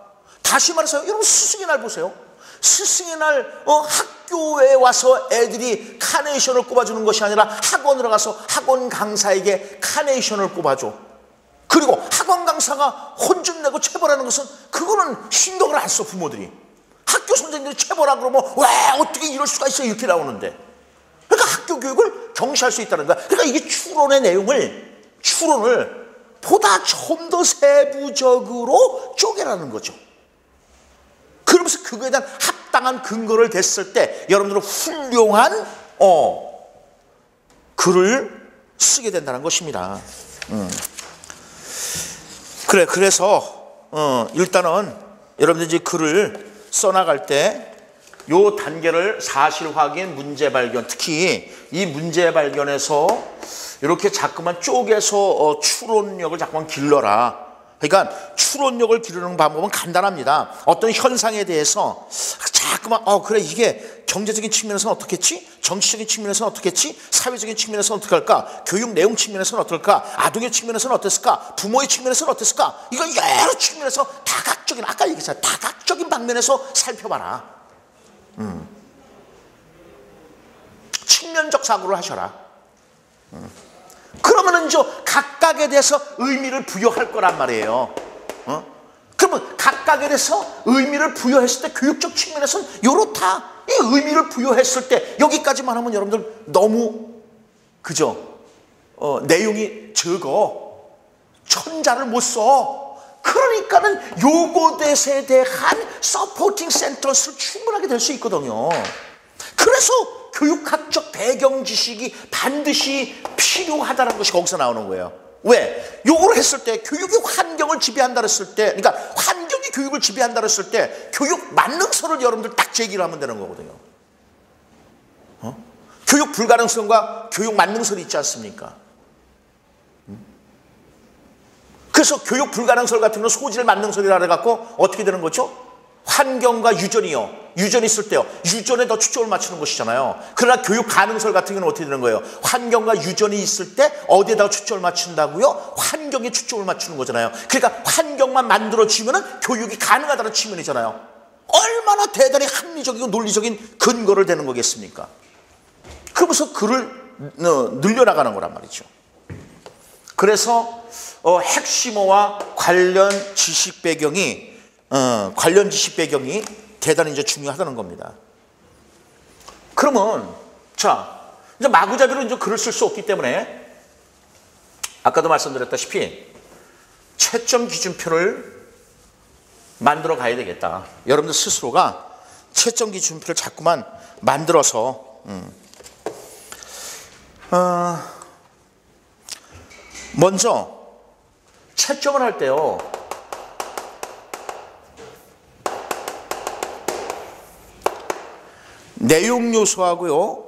다시 말해서 여러분 스승의 날 보세요. 스승의 날 학교에 와서 애들이 카네이션을 꼽아주는 것이 아니라 학원으로 가서 학원 강사에게 카네이션을 꼽아줘. 그리고 학원 강사가 혼 좀 내고 체벌하는 것은 그거는 신경을 안 써, 부모들이. 학교 선생님들이 체벌하 그러면 왜 어떻게 이럴 수가 있어 이렇게 나오는데, 그러니까 학교 교육을 경시할 수 있다는 거야. 그러니까 이게 추론의 추론을 보다 좀 더 세부적으로 쪼개라는 거죠. 그러면서 그거에 대한 합당한 근거를 댔을 때 여러분들은 훌륭한 글을 쓰게 된다는 것입니다. 그래서 일단은 여러분들이 이제 글을 써나갈 때 요 단계를 사실 확인, 문제 발견, 특히 이 문제 발견에서 이렇게 자꾸만 쪼개서 추론력을 자꾸만 길러라. 그러니까 추론력을 기르는 방법은 간단합니다. 어떤 현상에 대해서 자꾸만 그래 이게 경제적인 측면에서는 어떻겠지? 정치적인 측면에서는 어떻겠지? 사회적인 측면에서는 어떻게 할까? 교육 내용 측면에서는 어떨까? 아동의 측면에서는 어땠을까? 부모의 측면에서는 어땠을까? 이걸 여러 측면에서 다각적인, 아까 얘기했잖아요. 다각적인 방면에서 살펴봐라. 측면적 사고를 하셔라. 그러면은 각각에 대해서 의미를 부여할 거란 말이에요. 그러면 각각에 대해서 의미를 부여했을 때 교육적 측면에서는 요렇다. 이 의미를 부여했을 때 여기까지만 하면 여러분들 너무 그죠? 내용이 적어. 천자를 못 써. 그러니까는 요것에 대한 서포팅 센터스를 충분하게 될 수 있거든요. 그래서 교육학적 배경 지식이 반드시 필요하다는 것이 거기서 나오는 거예요. 왜? 요거를 했을 때 교육의 환경을 지배한다 했을 때, 그러니까 환경이 교육을 지배한다 했을 때 교육 만능설을 여러분들 딱 제기를 하면 되는 거거든요. 교육 불가능성과 교육 만능설이 있지 않습니까? 그래서 교육 불가능설 같은 경우는 소질 만능설이라 해갖고 어떻게 되는 거죠? 환경과 유전이요. 유전이 있을 때요. 유전에 더 초점을 맞추는 것이잖아요. 그러나 교육 가능설 같은 경우는 어떻게 되는 거예요? 환경과 유전이 있을 때 어디에다가 초점을 맞춘다고요? 환경에 초점을 맞추는 거잖아요. 그러니까 환경만 만들어지면은 교육이 가능하다는 측면이잖아요. 얼마나 대단히 합리적이고 논리적인 근거를 대는 거겠습니까? 그러면서 글을 늘려나가는 거란 말이죠. 그래서 핵심어와 관련 지식 배경이 대단히 이제 중요하다는 겁니다. 그러면 자 이제 마구잡이로 이제 글을 쓸 수 없기 때문에 아까도 말씀드렸다시피 채점 기준표를 만들어 가야 되겠다. 여러분들 스스로가 채점 기준표를 자꾸만 만들어서 먼저 채점을 할 때요. 내용 요소하고요.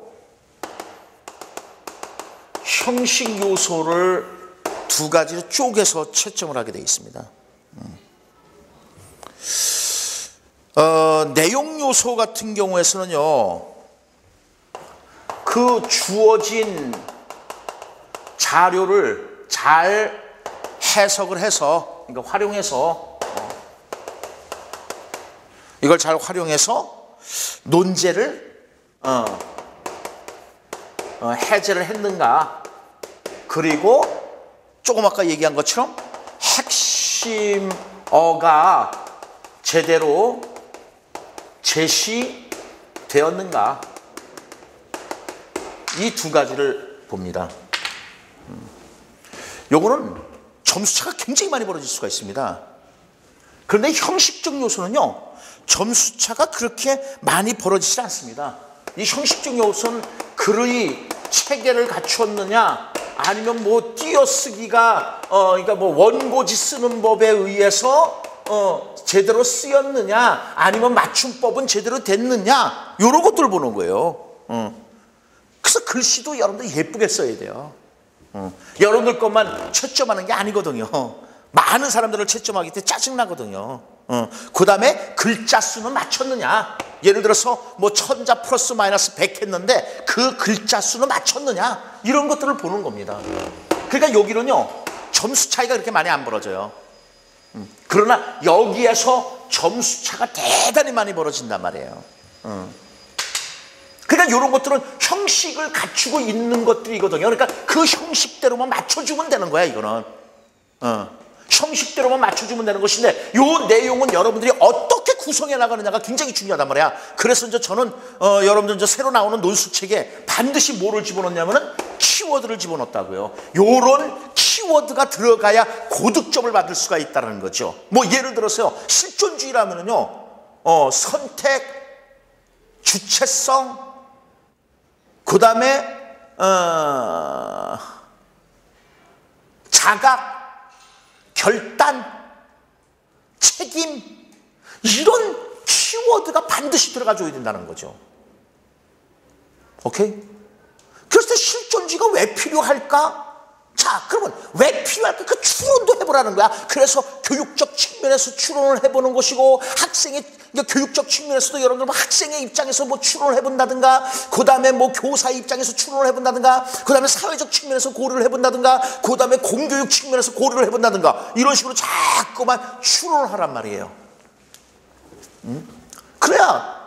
형식 요소를 두 가지로 쪼개서 채점을 하게 되어 있습니다. 내용 요소 같은 경우에서는요. 그 주어진 자료를 잘 해석을 해서, 그러니까 활용해서 이걸 잘 활용해서 논제를 해제를 했는가, 그리고 조금 아까 얘기한 것처럼 핵심어가 제대로 제시되었는가, 이 두 가지를 봅니다. 요거는 점수차가 굉장히 많이 벌어질 수가 있습니다. 그런데 형식적 요소는요, 점수차가 그렇게 많이 벌어지지 않습니다. 이 형식적 요소는 글의 체계를 갖추었느냐, 아니면 뭐 띄어쓰기가 그러니까 뭐 원고지 쓰는 법에 의해서 제대로 쓰였느냐, 아니면 맞춤법은 제대로 됐느냐, 이런 것들을 보는 거예요. 그래서 글씨도 여러분들 예쁘게 써야 돼요. 여러분들 것만 채점하는 게 아니거든요. 많은 사람들을 채점하기 때문에 짜증나거든요. 그 다음에 글자 수는 맞췄느냐. 예를 들어서 뭐 1000자 플러스 마이너스 100 했는데 그 글자 수는 맞췄느냐. 이런 것들을 보는 겁니다. 그러니까 여기는요, 점수 차이가 그렇게 많이 안 벌어져요. 그러나 여기에서 점수 차가 대단히 많이 벌어진단 말이에요. 그러니까 이런 것들은 형식을 갖추고 있는 것들이거든요. 그러니까 그 형식대로만 맞춰주면 되는 거야, 이거는. 형식대로만 맞춰주면 되는 것인데 요 내용은 여러분들이 어떻게 구성해 나가느냐가 굉장히 중요하단 말이야. 그래서 이제 저는 여러분들 이제 새로 나오는 논술책에 반드시 뭐를 집어넣냐면은 키워드를 집어넣었다고요. 요런 키워드가 들어가야 고득점을 받을 수가 있다는 거죠. 뭐 예를 들어서요, 실존주의라면은요, 선택, 주체성, 그 다음에 자각, 결단, 책임, 이런 키워드가 반드시 들어가줘야 된다는 거죠. 오케이? 그래서 실존주의가 왜 필요할까? 자, 그러면 왜 필요할까? 그 추론도 해보라는 거야. 그래서 교육적 측면에서 추론을 해보는 것이고, 학생의 교육적 측면에서도 여러분들 뭐 학생의 입장에서 뭐 추론을 해본다든가, 그 다음에 뭐 교사의 입장에서 추론을 해본다든가, 그 다음에 사회적 측면에서 고려를 해본다든가, 그 다음에 공교육 측면에서 고려를 해본다든가, 이런 식으로 자꾸만 추론을 하란 말이에요. 그래야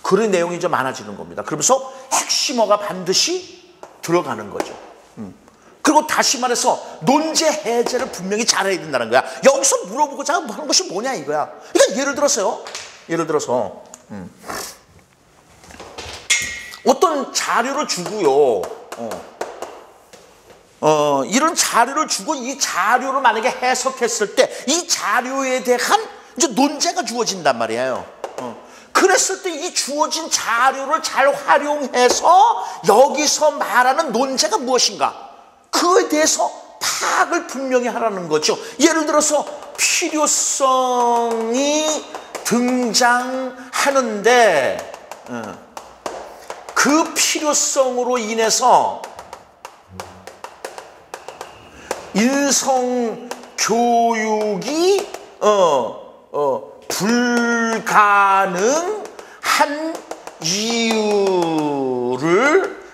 그런 내용이 좀 많아지는 겁니다. 그러면서 핵심어가 반드시 들어가는 거죠. 그리고 다시 말해서 논제 해제를 분명히 잘해야 된다는 거야. 여기서 물어보고자 하는 것이 뭐냐 이거야. 그러니까 예를 들어서 어떤 자료를 주고요. 이런 자료를 주고 이 자료를 만약에 해석했을 때 이 자료에 대한 이제 논제가 주어진단 말이에요. 그랬을 때 이 주어진 자료를 잘 활용해서 여기서 말하는 논제가 무엇인가? 그거에 대해서 파악을 분명히 하라는 거죠. 예를 들어서 필요성이 등장하는데 그 필요성으로 인해서 인성교육이 불가능한 이유를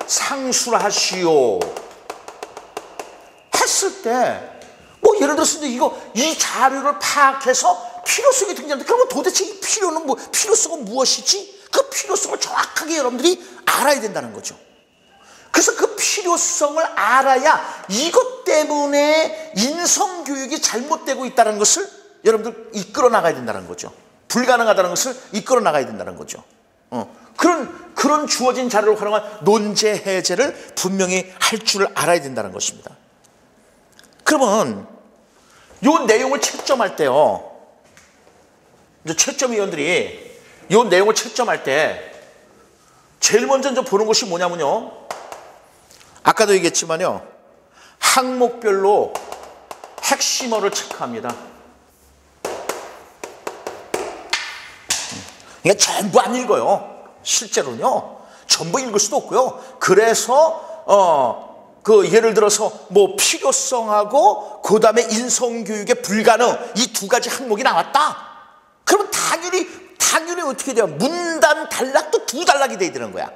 상술하시오 했을 때, 뭐 예를 들어서 이 자료를 파악해서 필요성이 등장하는데, 그러면 도대체 이 필요성은 무엇이지? 그 필요성을 정확하게 여러분들이 알아야 된다는 거죠. 그래서 그 필요성을 알아야 이것 때문에 인성교육이 잘못되고 있다는 것을 여러분들 이끌어 나가야 된다는 거죠. 불가능하다는 것을 이끌어 나가야 된다는 거죠. 그런 주어진 자료를 활용한 논제 해제를 분명히 할 줄 알아야 된다는 것입니다. 그러면 이 내용을 채점할 때요, 이제 채점위원들이 이 내용을 채점할 때 제일 먼저 보는 것이 뭐냐면요, 아까도 얘기했지만요, 항목별로 핵심어를 체크합니다. 이게 전부 안 읽어요. 실제로는요, 전부 읽을 수도 없고요. 그래서 예를 들어서 뭐 필요성하고 그 다음에 인성교육의 불가능, 이 두 가지 항목이 나왔다. 그러면 당연히 어떻게 돼요? 문단 단락도 두 단락이 돼야 되는 거야.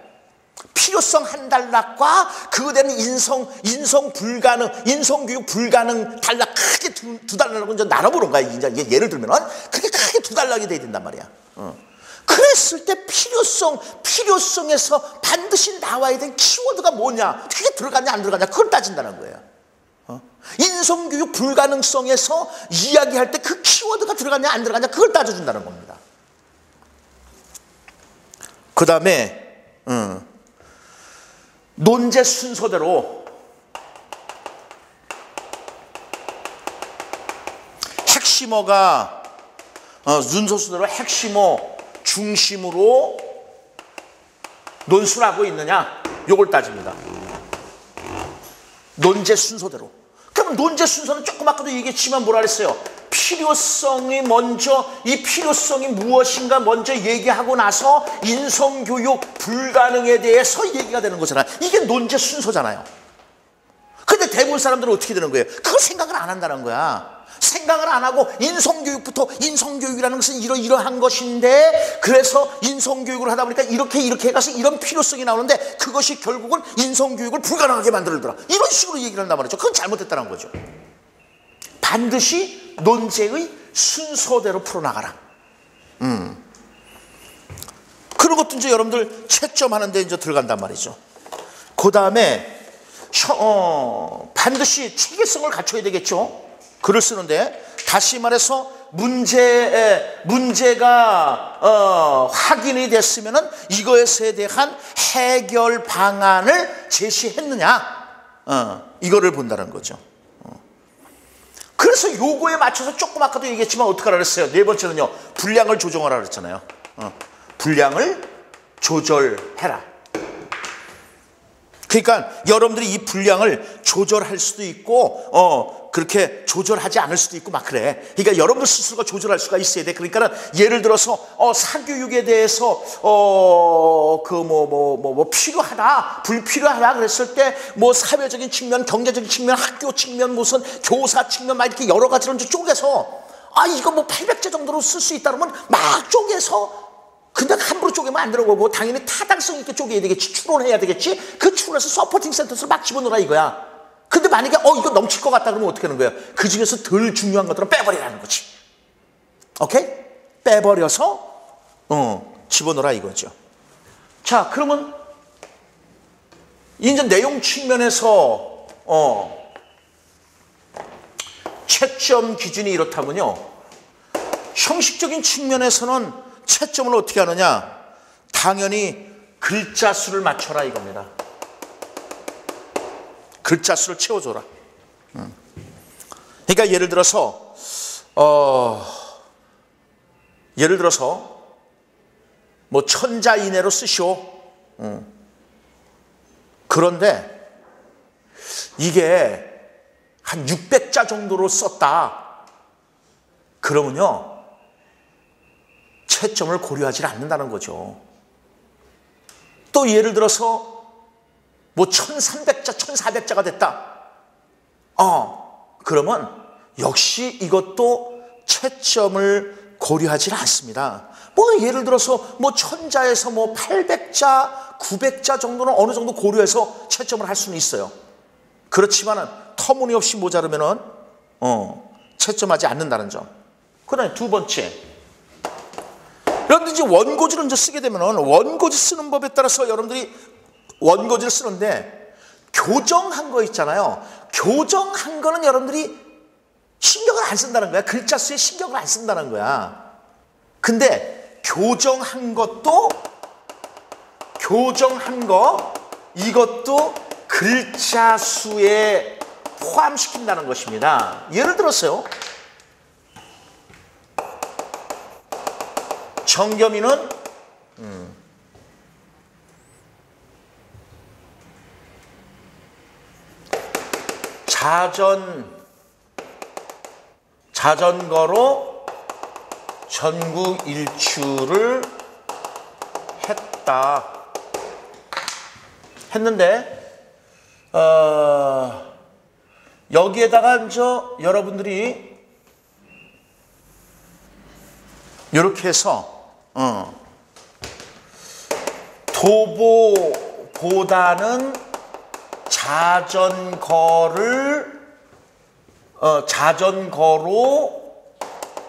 필요성 한 단락과 그거에 대한 인성 불가능, 인성교육 불가능 단락 크게 두 단락으로 이제 나눠보는 거야. 이제 예를 들면은 그렇게 크게 두 단락이 돼야 된단 말이야. 그랬을 때 필요성에서 반드시 나와야 될 키워드가 뭐냐, 그게 들어가냐 안 들어가냐, 그걸 따진다는 거예요. 인성교육 불가능성에서 이야기할 때 그 키워드가 들어가냐 안 들어가냐, 그걸 따져준다는 겁니다. 그 다음에 논제 순서대로 핵심어가 순서대로 핵심어 중심으로 논술을 하고 있느냐, 요걸 따집니다. 논제 순서대로. 그러면 논제 순서는 조금 아까도 얘기했지만 뭐라 그랬어요? 필요성이 먼저, 이 필요성이 무엇인가 먼저 얘기하고 나서 인성교육 불가능에 대해서 얘기가 되는 거잖아요. 이게 논제 순서잖아요. 근데 대부분 사람들은 어떻게 되는 거예요? 그걸 생각을 안 한다는 거야. 생각을 안 하고 인성교육부터, 인성교육이라는 것은 이러한 것인데, 그래서 인성교육을 하다 보니까 이렇게 해가서 이런 필요성이 나오는데 그것이 결국은 인성교육을 불가능하게 만들더라, 이런 식으로 얘기를 한단 말이죠. 그건 잘못됐다는 거죠. 반드시 논제의 순서대로 풀어나가라. 그런 것도 이제 여러분들 채점하는 데 이제 들어간단 말이죠. 그 다음에 반드시 체계성을 갖춰야 되겠죠. 글을 쓰는데 다시 말해서 문제가 확인이 됐으면은 이것에 대한 해결 방안을 제시했느냐, 이거를 본다는 거죠. 그래서 요거에 맞춰서 조금 아까도 얘기했지만 어떻게 하라 그랬어요? 네 번째는요, 분량을 조정하라 그랬잖아요. 분량을 조절해라. 그러니까 여러분들이 이 분량을 조절할 수도 있고 그렇게 조절하지 않을 수도 있고 막 그래. 그러니까 여러분들 스스로가 조절할 수가 있어야 돼. 그러니까 예를 들어서 사교육에 대해서 필요하다, 불필요하다 그랬을 때 뭐 사회적인 측면, 경제적인 측면, 학교 측면, 무슨 교사 측면 막 이렇게 여러 가지로 이제 쪼개서 이거 뭐 800자 정도로 쓸 수 있다 그러면 막 쪼개서, 근데 함부로 쪼개면 안 되는 거고 당연히 타당성 있게 쪼개야 되겠지. 추론해야 되겠지. 그 추론해서 서포팅 센텐스를 막 집어넣으라 이거야. 근데 만약에 이거 넘칠 것 같다 그러면 어떻게 하는 거야? 그 중에서 덜 중요한 것들은 빼버리라는 거지. 오케이? 빼버려서 집어넣으라 이거죠. 자, 그러면 이제 내용 측면에서 채점 기준이 이렇다면요, 형식적인 측면에서는 채점을 어떻게 하느냐? 당연히 글자 수를 맞춰라 이겁니다. 글자 수를 채워줘라. 그러니까 예를 들어서 뭐 1000자 이내로 쓰시오. 그런데 이게 한 600자 정도로 썼다. 그러면요, 채점을 고려하지 않는다는 거죠. 또 예를 들어서 뭐 1300자, 1400자가 됐다. 그러면 역시 이것도 채점을 고려하지 않습니다. 뭐 예를 들어서 뭐 1000자에서 뭐 800자, 900자 정도는 어느 정도 고려해서 채점을 할 수는 있어요. 그렇지만은 터무니없이 모자르면은 채점하지 않는다는 점. 그다음에 두 번째, 여러분들이 이제 원고지를 이제 쓰게 되면은 원고지 쓰는 법에 따라서 여러분들이 원고지를 쓰는데 교정한 거 있잖아요. 교정한 거는 여러분들이 신경을 안 쓴다는 거야. 글자 수에 신경을 안 쓴다는 거야. 근데 교정한 거 이것도 글자 수에 포함시킨다는 것입니다. 예를 들어서요, 정겸이는 자전거로 전국 일주를 했는데 여기에다가 이제 여러분들이 이렇게 해서 도보보다는 자전거로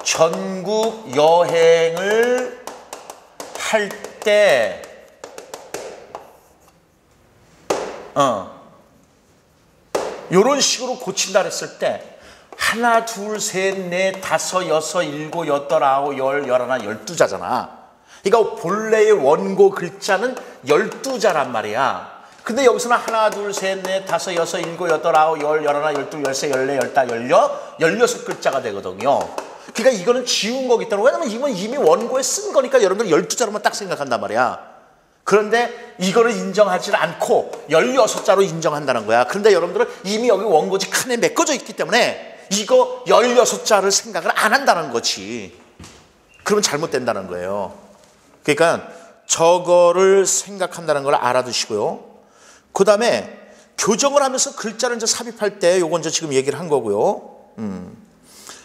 전국 여행을 할 때 이런 식으로 고친다 그랬을 때 하나, 둘, 셋, 넷, 다섯, 여섯, 일곱, 여덟, 아홉, 열, 열하나, 12자잖아. 그러니까 본래의 원고 글자는 12자란 말이야. 근데 여기서는 하나, 둘, 셋, 넷, 다섯, 여섯, 일곱, 여덟, 아홉, 열, 열하나, 열둘, 열세, 열네, 열다, 열여, 16글자가 되거든요. 그러니까 이거는 지운 거기 때문에, 왜냐면 이건 이미 원고에 쓴 거니까 여러분들 12자로만 딱 생각한단 말이야. 그런데 이거를 인정하지 않고 16자로 인정한다는 거야. 그런데 여러분들은 이미 여기 원고지 칸에 메꿔져 있기 때문에 이거 16자를 생각을 안 한다는 거지. 그러면 잘못된다는 거예요. 그러니까 저거를 생각한다는 걸 알아두시고요. 그 다음에 교정을 하면서 글자를 이제 삽입할 때 요건 이제 지금 얘기를 한 거고요.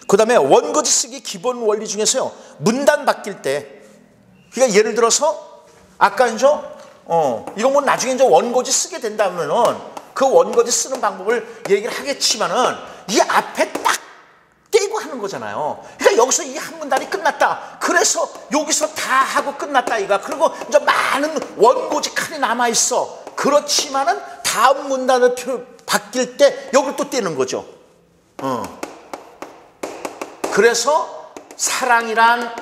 그 다음에 원고지 쓰기 기본 원리 중에서요, 문단 바뀔 때, 그러니까 예를 들어서 아까 이제 이거 뭐 나중에 이제 원고지 쓰게 된다면은 그 원고지 쓰는 방법을 얘기를 하겠지만은 이 앞에 딱 떼고 하는 거잖아요. 그러니까 여기서 이 한 문단이 끝났다. 그래서 여기서 다 하고 끝났다 이가. 그리고 이제 많은 원고지 칸이 남아 있어. 그렇지만은 다음 문단을 바뀔 때 여기를 또 떼는 거죠. 그래서 사랑이란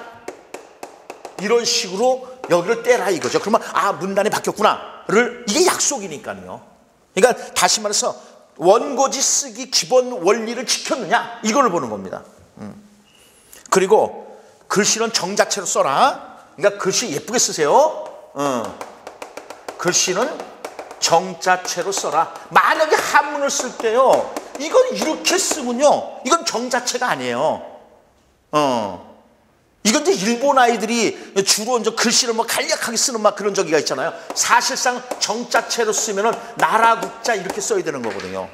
이런 식으로 여기를 떼라 이거죠. 그러면 문단이 바뀌었구나를, 이게 약속이니까요. 그러니까 다시 말해서 원고지 쓰기 기본 원리를 지켰느냐 이걸 보는 겁니다. 그리고 글씨는 정자체로 써라. 그러니까 글씨 예쁘게 쓰세요. 글씨는 정자체로 써라. 만약에 한문을 쓸 때요, 이건 이렇게 쓰면요, 이건 정자체가 아니에요. 이건 이제 일본 아이들이 주로 이제 글씨를 뭐 간략하게 쓰는 막 그런 저기가 있잖아요. 사실상 정자체로 쓰면은 나라 국자 이렇게 써야 되는 거거든요.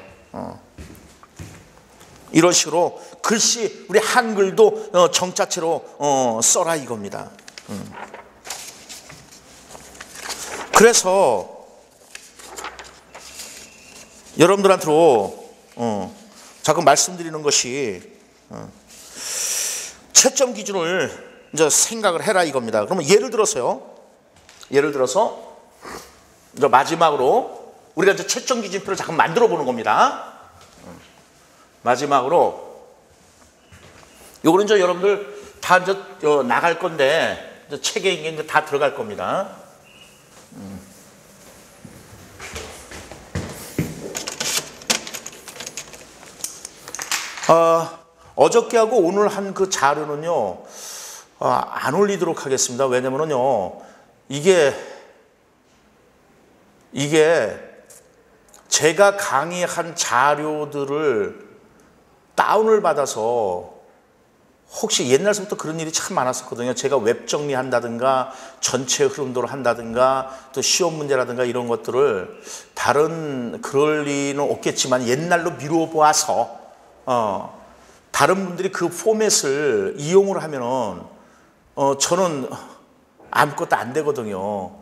이런 식으로 글씨, 우리 한글도 정자체로 써라 이겁니다. 그래서 여러분들한테로 자꾸 말씀드리는 것이 채점 기준을 이제 생각을 해라 이겁니다. 그러면 예를 들어서 이제 마지막으로 우리가 이제 채점 기준표를 잠깐 만들어 보는 겁니다. 마지막으로 요거는 이제 여러분들 다 이제 나갈 건데, 이제 책에 이제 다 들어갈 겁니다. 어저께하고 오늘 한 그 자료는요, 안 올리도록 하겠습니다. 왜냐면은요, 이게 제가 강의한 자료들을 다운을 받아서, 혹시 옛날부터 그런 일이 참 많았었거든요. 제가 웹 정리한다든가 전체 흐름도를 한다든가 또 시험 문제라든가 이런 것들을 다른 그럴 리는 없겠지만 옛날로 미루어 보아서 다른 분들이 그 포맷을 이용을 하면은 저는 아무것도 안 되거든요.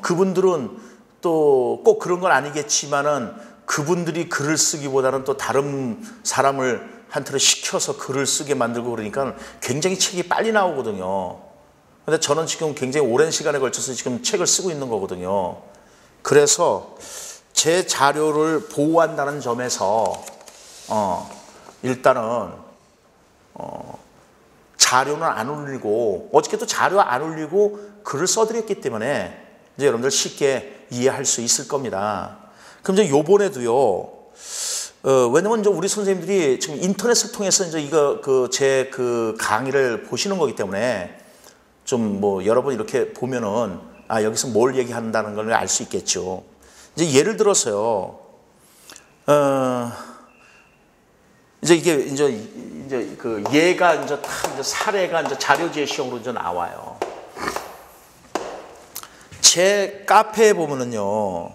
그분들은 또 꼭 그런 건 아니겠지만은 그분들이 글을 쓰기보다는 또 다른 사람을 한테로 시켜서 글을 쓰게 만들고 그러니까 굉장히 책이 빨리 나오거든요. 근데 저는 지금 굉장히 오랜 시간에 걸쳐서 지금 책을 쓰고 있는 거거든요. 그래서 제 자료를 보호한다는 점에서 일단은 자료는 안 올리고, 어저께도 자료 안 올리고 글을 써드렸기 때문에 이제 여러분들 쉽게 이해할 수 있을 겁니다. 그럼 이제 요번에도요, 왜냐면 이제 우리 선생님들이 지금 인터넷을 통해서 이제 이거 제 강의를 보시는 거기 때문에 좀 뭐 여러 번 이렇게 보면은 여기서 뭘 얘기한다는 걸 알 수 있겠죠. 이제 예를 들어서요, 이제 그 예가 이제 사례가 이제 자료 제시형으로 이제 나와요. 제 카페에 보면은요,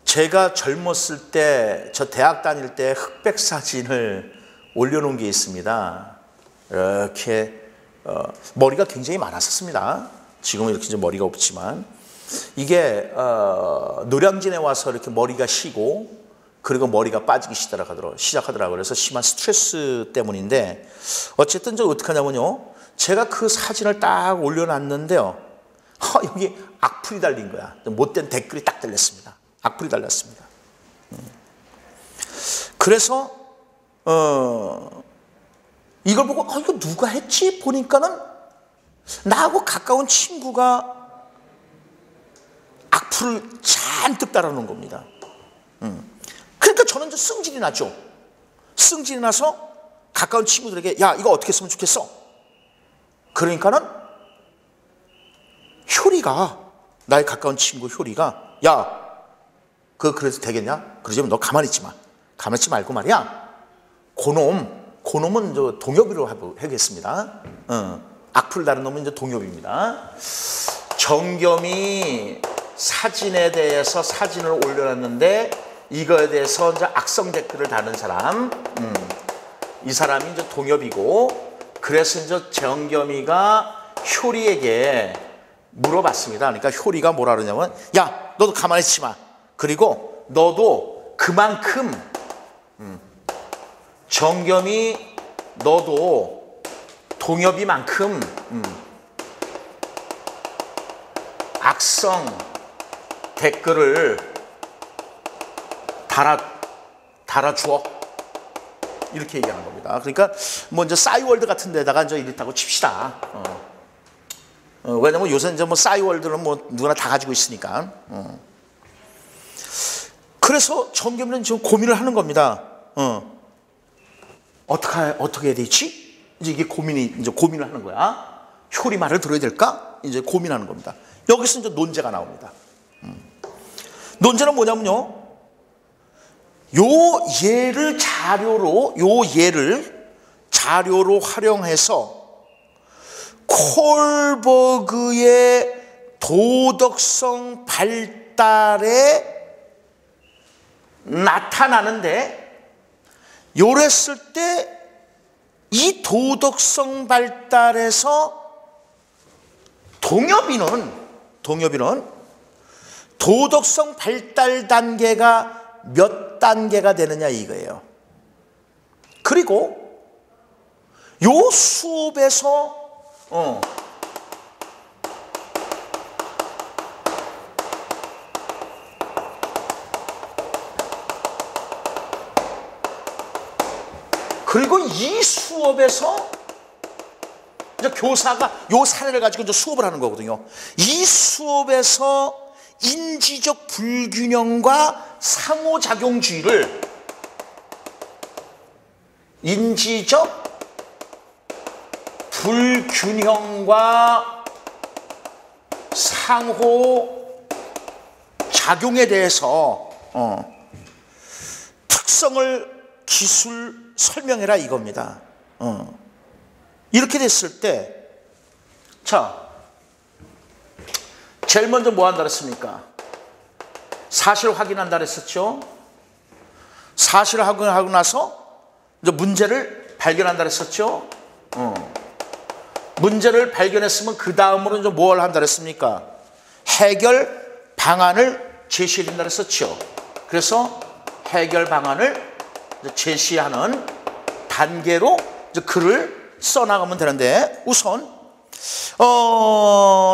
제가 젊었을 때, 저 대학 다닐 때 흑백 사진을 올려놓은 게 있습니다. 이렇게 머리가 굉장히 많았었습니다. 지금은 이렇게 이제 머리가 없지만, 이게 노량진에 와서 이렇게 머리가 쉬고 그리고 머리가 빠지기 시작하더라고요. 그래서 심한 스트레스 때문인데, 어쨌든 저 어떻게 하냐면요, 제가 그 사진을 딱 올려놨는데요, 여기 악플이 달린 거야. 못된 댓글이 딱 달렸습니다. 악플이 달렸습니다. 그래서 이걸 보고 이거 누가 했지? 보니까는 나하고 가까운 친구가 악플을 잔뜩 달아놓은 겁니다. 그러니까 저는 좀 승질이 나죠. 승질이 나서 가까운 친구들에게, 야, 이거 어떻게 쓰면 좋겠어? 그러니까는 효리가, 나의 가까운 친구 효리가, 야, 그래도 되겠냐? 그러자면 너 가만히 있지 마. 가만히 있지 말고 말이야, 그놈은 저 동엽이로 하겠습니다. 악플 다른 놈은 이제 동엽입니다. 정겸이 사진에 대해서 사진을 올려놨는데 이거에 대해서 이제 악성 댓글을 다는 사람, 이 사람이 이제 동엽이고, 그래서 이제 정겸이가 효리에게 물어봤습니다. 그러니까 효리가 뭐라 그러냐면, 야, 너도 가만히 있지 마. 그리고 너도 그만큼 정겸이 너도 동엽이만큼 악성 댓글을 달아주어. 이렇게 얘기하는 겁니다. 그러니까 뭐 이제 싸이월드 같은 데다가 이제 이렇다고 칩시다. 왜냐면 요새 이제 뭐 싸이월드는 뭐 누구나 다 가지고 있으니까. 그래서 정겸이는 지금 고민을 하는 겁니다. 어떻게 해야 되지? 이제 이게 고민을 하는 거야. 효리 말을 들어야 될까? 이제 고민하는 겁니다. 여기서 이제 논제가 나옵니다. 논제는 뭐냐면요. 요 예를 자료로 활용해서 콜버그의 도덕성 발달에 나타나는데, 요랬을 때 이 도덕성 발달에서 동엽이는 도덕성 발달 단계가 몇 단계가 되느냐 이거예요. 그리고 요 수업에서 그리고 이 수업에서 이제 교사가 요 사례를 가지고 이제 수업을 하는 거거든요. 이 수업에서 인지적 불균형과 상호작용주의를 인지적 불균형과 상호작용에 대해서 특성을 기술 설명해라 이겁니다. 이렇게 됐을 때, 자, 제일 먼저 뭐 한다 그랬습니까? 사실 확인한다 그랬었죠. 사실 확인하고 나서 이제 문제를 발견한다 그랬었죠. 문제를 발견했으면 그 다음으로 이제 뭘 한다 그랬습니까? 해결 방안을 제시해 준다 그랬었죠. 그래서 해결 방안을 제시하는 단계로 이제 글을 써나가면 되는데, 우선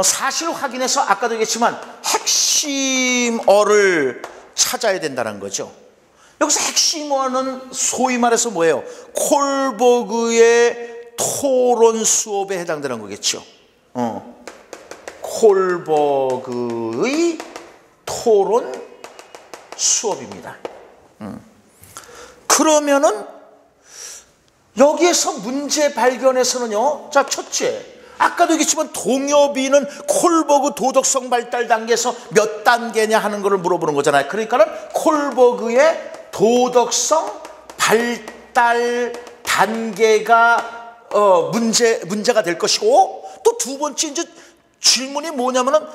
사실 확인해서 아까도 얘기했지만 핵심어를 찾아야 된다는 거죠. 여기서 핵심어는 소위 말해서 뭐예요? 콜버그의 토론 수업에 해당되는 거겠죠. 콜버그의 토론 수업입니다. 그러면은 여기에서 문제 발견에서는요, 자, 첫째, 아까도 얘기했지만 동엽이는 콜버그 도덕성 발달 단계에서 몇 단계냐 하는 것을 물어보는 거잖아요. 그러니까는 콜버그의 도덕성 발달 단계가 문제가 될 것이고, 또 두 번째 이제 질문이 뭐냐면은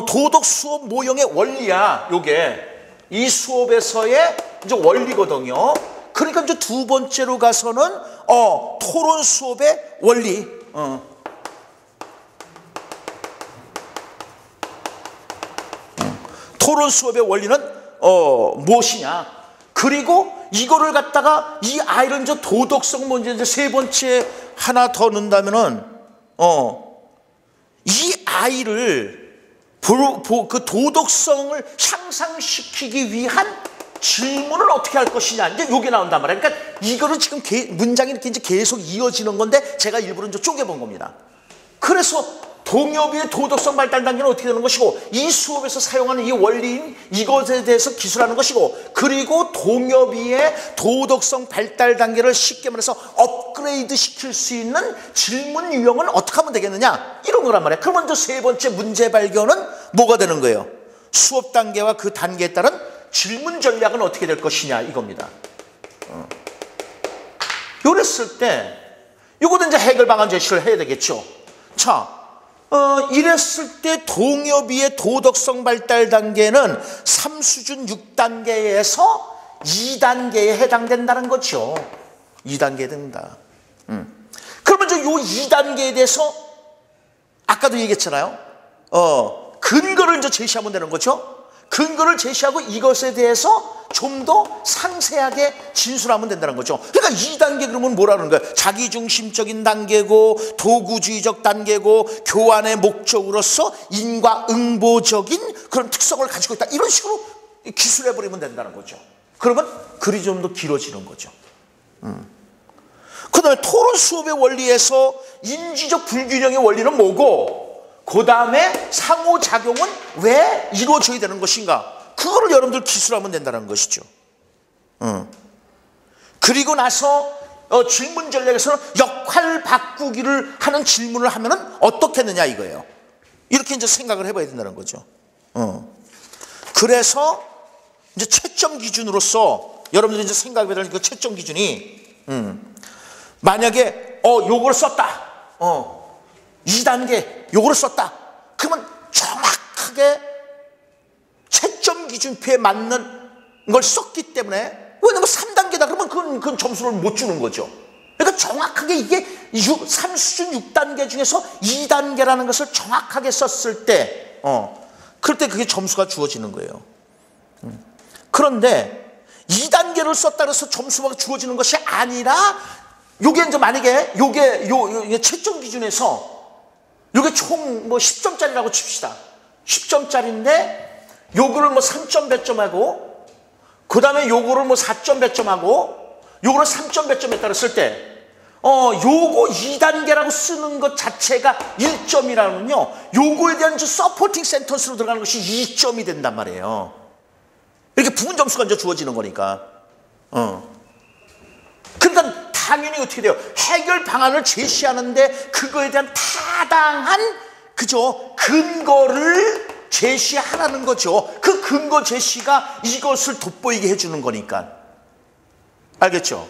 도덕 수업 모형의 원리야. 요게 이 수업에서의 이제 원리거든요. 그러니까 이제 두 번째로 가서는 토론 수업의 원리. 토론 수업의 원리는 무엇이냐? 그리고 이거를 갖다가 이 아이를 이제 도덕성 문제 이제 세 번째 하나 더 넣는다면은 이 아이를 그 도덕성을 향상시키기 위한 질문을 어떻게 할 것이냐, 이제 요게 나온단 말이에요. 그러니까 이거는 지금 문장이 이렇게 이제 계속 이어지는 건데 제가 일부러 이제 쪼개본 겁니다. 그래서 동엽이의 도덕성 발달 단계는 어떻게 되는 것이고, 이 수업에서 사용하는 이 원리인 이것에 대해서 기술하는 것이고, 그리고 동엽이의 도덕성 발달 단계를 쉽게 말해서 업그레이드 시킬 수 있는 질문 유형은 어떻게 하면 되겠느냐, 이런 거란 말이에요. 그러면 이제 세 번째 문제 발견은 뭐가 되는 거예요? 수업 단계와 그 단계에 따른 질문 전략은 어떻게 될 것이냐, 이겁니다. 요랬을 때 요거도 이제 해결 방안 제시를 해야 되겠죠. 자, 이랬을 때 동엽이의 도덕성 발달 단계는 3수준 6단계에서 2단계에 해당된다는 거죠. 2단계에 된다. 그러면 이제 요 2단계에 대해서 아까도 얘기했잖아요. 근거를 이제 제시하면 되는 거죠. 근거를 제시하고 이것에 대해서 좀 더 상세하게 진술하면 된다는 거죠. 그러니까 2단계 그러면 뭐라는 거예요? 자기중심적인 단계고, 도구주의적 단계고, 교환의 목적으로서 인과응보적인 그런 특성을 가지고 있다, 이런 식으로 기술해버리면 된다는 거죠. 그러면 글이 좀 더 길어지는 거죠. 그 다음에 토론 수업의 원리에서 인지적 불균형의 원리는 뭐고, 그 다음에 상호작용은 왜 이루어져야 되는 것인가, 그거를 여러분들 기술하면 된다는 것이죠. 그리고 나서 질문 전략에서는 역할 바꾸기를 하는 질문을 하면은 어떻게 했느냐 이거예요. 이렇게 이제 생각을 해봐야 된다는 거죠. 그래서 이제 채점 기준으로서 여러분들이 이제 생각해야 될 그 채점 기준이, 만약에 요거를 썼다, 2단계 요거를 썼다, 그러면 정확하게 채점 기준표에 맞는 걸 썼기 때문에, 왜냐면 3단계다 그러면 그건 점수를 못 주는 거죠. 그러니까 정확하게 이게 3수준 6단계 중에서 2단계라는 것을 정확하게 썼을 때, 그럴 때 그게 점수가 주어지는 거예요. 그런데 2단계를 썼다 그래서 점수가 주어지는 것이 아니라, 요게 이제 만약에 요게 채점 기준에서 요게 총 뭐 10점짜리라고 칩시다. 10점짜리인데 요거를 뭐 3점 몇 점하고, 그 다음에 요거를 뭐 4점 몇 점하고, 요거를 3점 몇 점 했다 그랬을 때, 요거 2단계라고 쓰는 것 자체가 1점이라면요, 요거에 대한 서포팅 센턴스로 들어가는 것이 2점이 된단 말이에요. 이렇게 부분 점수가 이제 주어지는 거니까. 그러니까 당연히 어떻게 돼요? 해결 방안을 제시하는데 그거에 대한 타당한, 그죠, 근거를 제시하라는 거죠. 그 근거 제시가 이것을 돋보이게 해주는 거니까. 알겠죠?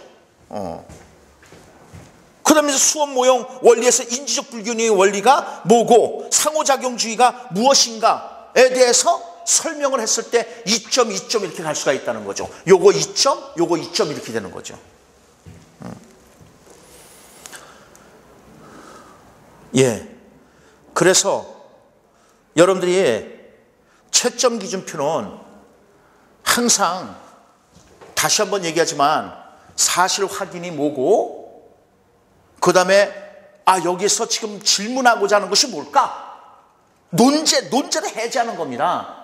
그 다음에 수업 모형 원리에서 인지적 불균형의 원리가 뭐고, 상호작용주의가 무엇인가에 대해서 설명을 했을 때 2점, 2점 이렇게 갈 수가 있다는 거죠. 요거 2점, 요거 2점 이렇게 되는 거죠. 예. 그래서 여러분들이 채점 기준표는 항상 다시 한번 얘기하지만 사실 확인이 뭐고, 그 다음에 여기서 지금 질문하고자 하는 것이 뭘까? 논제를 해제하는 겁니다.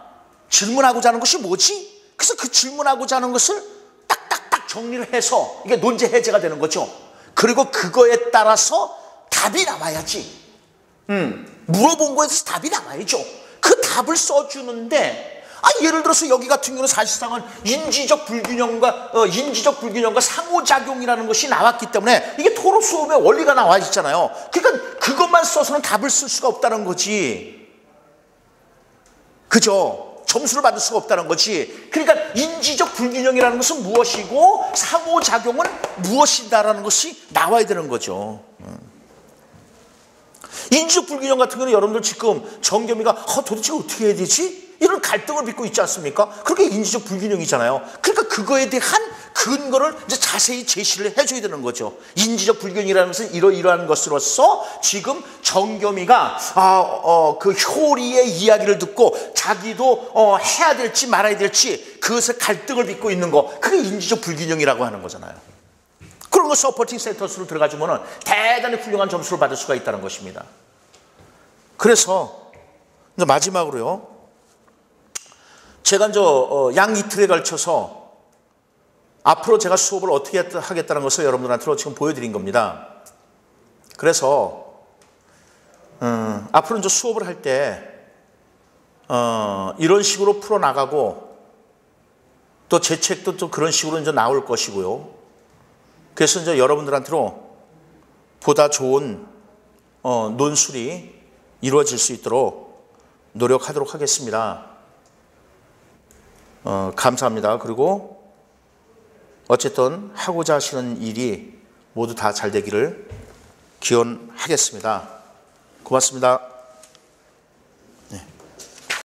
질문하고자 하는 것이 뭐지? 그래서 그 질문하고자 하는 것을 딱딱딱 정리를 해서 이게 논제 해제가 되는 거죠. 그리고 그거에 따라서 답이 나와야지. 물어본 거에 대해서 답이 나와야죠. 그 답을 써주는데, 예를 들어서 여기 같은 경우는 사실상은 인지적 불균형과 상호작용이라는 것이 나왔기 때문에 이게 토론 수업의 원리가 나와 있잖아요. 그러니까 그것만 써서는 답을 쓸 수가 없다는 거지. 그죠? 점수를 받을 수가 없다는 거지. 그러니까 인지적 불균형이라는 것은 무엇이고 상호작용은 무엇이다라는 것이 나와야 되는 거죠. 인지적 불균형 같은 경우는 여러분들 지금 정겸이가 도대체 어떻게 해야 되지? 이런 갈등을 빚고 있지 않습니까? 그게 인지적 불균형이잖아요. 그러니까 그거에 대한 근거를 이제 자세히 제시를 해줘야 되는 거죠. 인지적 불균형이라는 것은 이러이러한 것으로서 지금 정겸이가 그 효리의 이야기를 듣고 자기도 해야 될지 말아야 될지 그것에 갈등을 빚고 있는 거, 그게 인지적 불균형이라고 하는 거잖아요. 그런 거 서포팅 센터스로 들어가주면 대단히 훌륭한 점수를 받을 수가 있다는 것입니다. 그래서 이제 마지막으로요, 제가 이제 양 이틀에 걸쳐서 앞으로 제가 수업을 어떻게 하겠다는 것을 여러분들한테 지금 보여드린 겁니다. 그래서 앞으로 이제 수업을 할 때 이런 식으로 풀어나가고, 또 제 책도 또 그런 식으로 이제 나올 것이고요. 그래서 이제 여러분들한테로 보다 좋은 논술이 이루어질 수 있도록 노력하도록 하겠습니다. 감사합니다. 그리고 어쨌든 하고자 하시는 일이 모두 다 잘 되기를 기원하겠습니다. 고맙습니다.